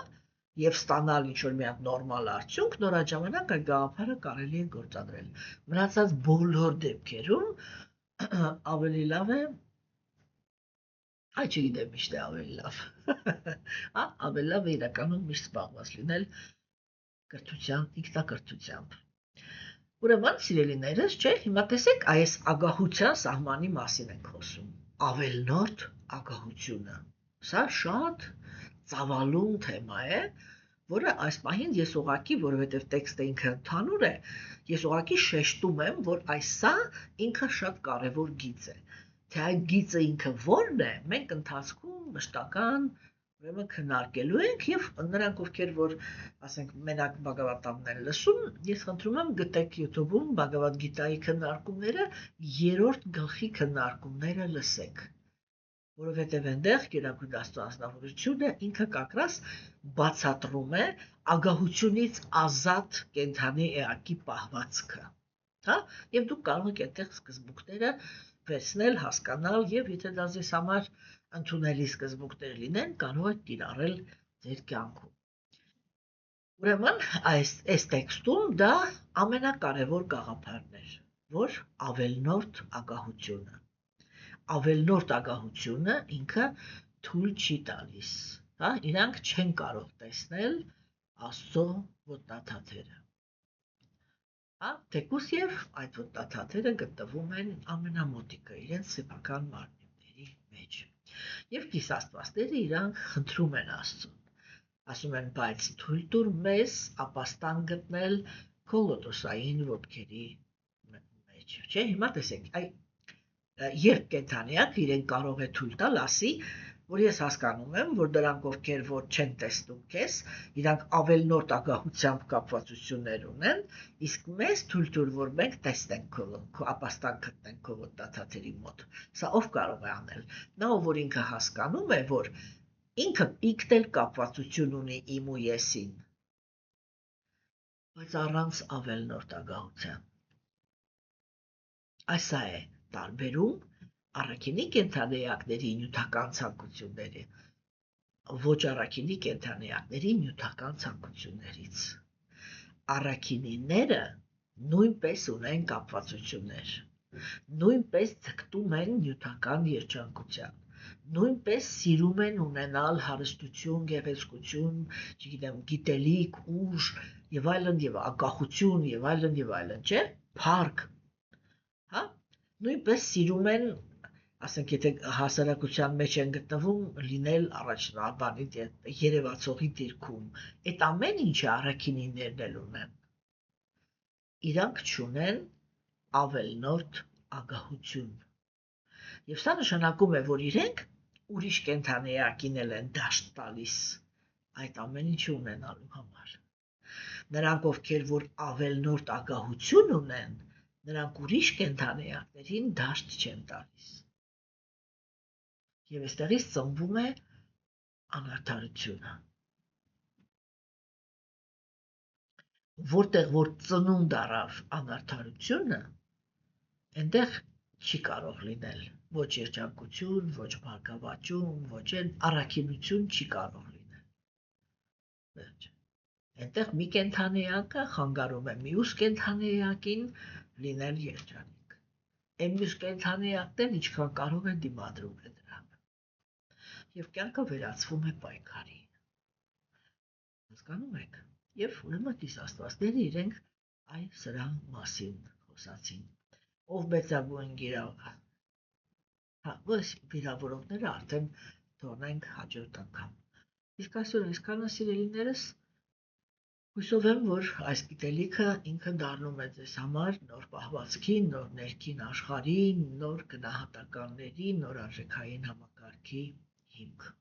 եւ ստանալ ինչ-որ մի հատ նորմալ արդյունք, նոր այդ ժամանակ այդ գաղափարը կարելի է գործադրել։ Մնացած բոլոր դեպքերում ավելի լավ է, չգիտեմ միշտ է ավելի լավ, ավելի լավ է իրականում միշտ զբաղված լինել կրթությամբ, ինքնակրթությամբ։ Ուրեմն, սիրելիներս, չէ, հիմա տեսեք այս ագահության սահմանի մասին ենք խոսում, ավելնորդ ագահությունը, սա շատ ծավալուն թեմա է, որը այս պահին ես ուղղակի, որովհետև տեքստը ինքը ընդհանուր է, ես ուղղակի շեշտում եմ, որ սա ինքը շատ կարևոր գիծ է, թե այդ գիծը ինքը որն է, մենք ընթացքում մշտական ուրեմն քննարկելու ենք եւ նրանք ովքեր որ ասենք մենակ Բhagavatam-ն են լսում, ես խնդրում եմ գտեք YouTube-ում Bhagavad Gita-ի քննարկումները, 3-րդ գլխի քննարկումները լսեք, որովհետև այնտեղ գերագույն Աստծո անձնավորությունը ինքը կակրաս բացատրում է ագահությունից ազատ կենդանի էակի պահվածքը, հա, եւ դուք կարող եք այդտեղ սկզբունքները վերցնել, հասկանալ եւ եթե դա ձեզ համար ընդունելի սկզբունքներ լինեն, կարող եք կիրառել ձեր կյանքում։ Ուրեմն այս տեքստում դա ամենակարևոր գաղափարն էր, որ ավելնորդ ագահությունը։ Ավելնորդ ագահությունը ինքը թույլ չի տալիս, հա, իրանք չեն կարող տեսնել Աստծո ոտնաթաթերը։ Հա, թեկուզ եւ այդ ոտնաթաթերը գտնվում են ամենամոտիկը իրենց սեփական մարմինների մեջ։ Եվ կիսաստվածները իրանք խնդրում են Աստծուն։ Ասում են, բայց թույլ տուր մեզ ապաստան գտնել քո լոտոսային ոտքերի մեջ։ Չէ, հիմա տեսեք, երբ կենդանիակ իրեն կարող է թույլ տալ, ասի, որ ես հասկանում եմ, որ դրանք ովքեր որ չեն տեսնում քեզ, իրանք ավելնորդ ագահությամբ կապվածություններ ունեն, իսկ մեզ թույլ տուր, որ մենք տեսնենք քո ապաստան գտնենք քո ոտնաթաթերի մոտ։ Սա ով կարող է անել։ Նա, որ ինքը հասկանում է, որ ինքը պիկտել կապվածություն ունի իմ ու եսին, բայց առանց ավելնորդ ագահության։ Այսա է տարբերում առաքինի կենդանիակների նյութական ցանկությունների ոչ առաքինի կենդանիակների նյութական ցանկություններից։ Առաքինիները նույնպես ունեն կապվածություններ, նույնպես ձգտում են նյութական երջանկության, նույնպես սիրում են ունենալ հարստություն, գեղեցկություն, չգիտեմ, գիտելիք, ուժ եւ այլն եւ ագահություն եւ այլն եւ այլն, չէ՞, փառք, հա, նույնպես սիրում են, ասենք, եթե հասարակության մեջ են գտնվում, լինել առաջնաբանի երևացողի դիրքում, այդ ամեն ինչը առաքինիներն էլ ունեն։ Իրանք չունեն ավելնորդ ագահություն։ Եվ սա նշանակում է, որ իրենք ուրիշ կենդանիակին էլ են դաշտ տալիս այդ ամեն ինչը ունենալու համար։ Նրանք, ովքեր որ ավելնորդ ագահություն ունեն, նրանք ուրիշ կենդանիակներին դաշտ չեն տալիս։ Եվ այստեղից ծնվում է անարդարությունը։ Որտեղ որ ծնունդ առավ անարդարությունը, այնտեղ չի կարող լինել ոչ երջանկություն, ոչ բարգավաճում, ոչ էլ առաքինություն չի կարող լինել։ Այնտեղ մի կենդանիակը խանգարում է մյուս կենդանիակին լինել երջանիկ։ Այն մյուս կենդանիակն ինչքան կարող է դիմադրում է դրան։ Եվ կյանքը վերածվում է պայքարի։ Հասկանում եք։ Եվ ուրեմն կիսաստվածները իրենք այ սրա մասին խոսացին։ Ով մեծագույն վիրավորողները արդեն թողնենք հաջորդ անգամ։ Իսկ այսօր այսքանը, սիրելիներս, հույսով եմ, որ այս գիտելիքը ինքը դառնում է ձեզ համար նոր պահվածքի, նոր ներքին աշխարհի, նոր գնահատականների, նոր արժեքային համակարգի հիմք։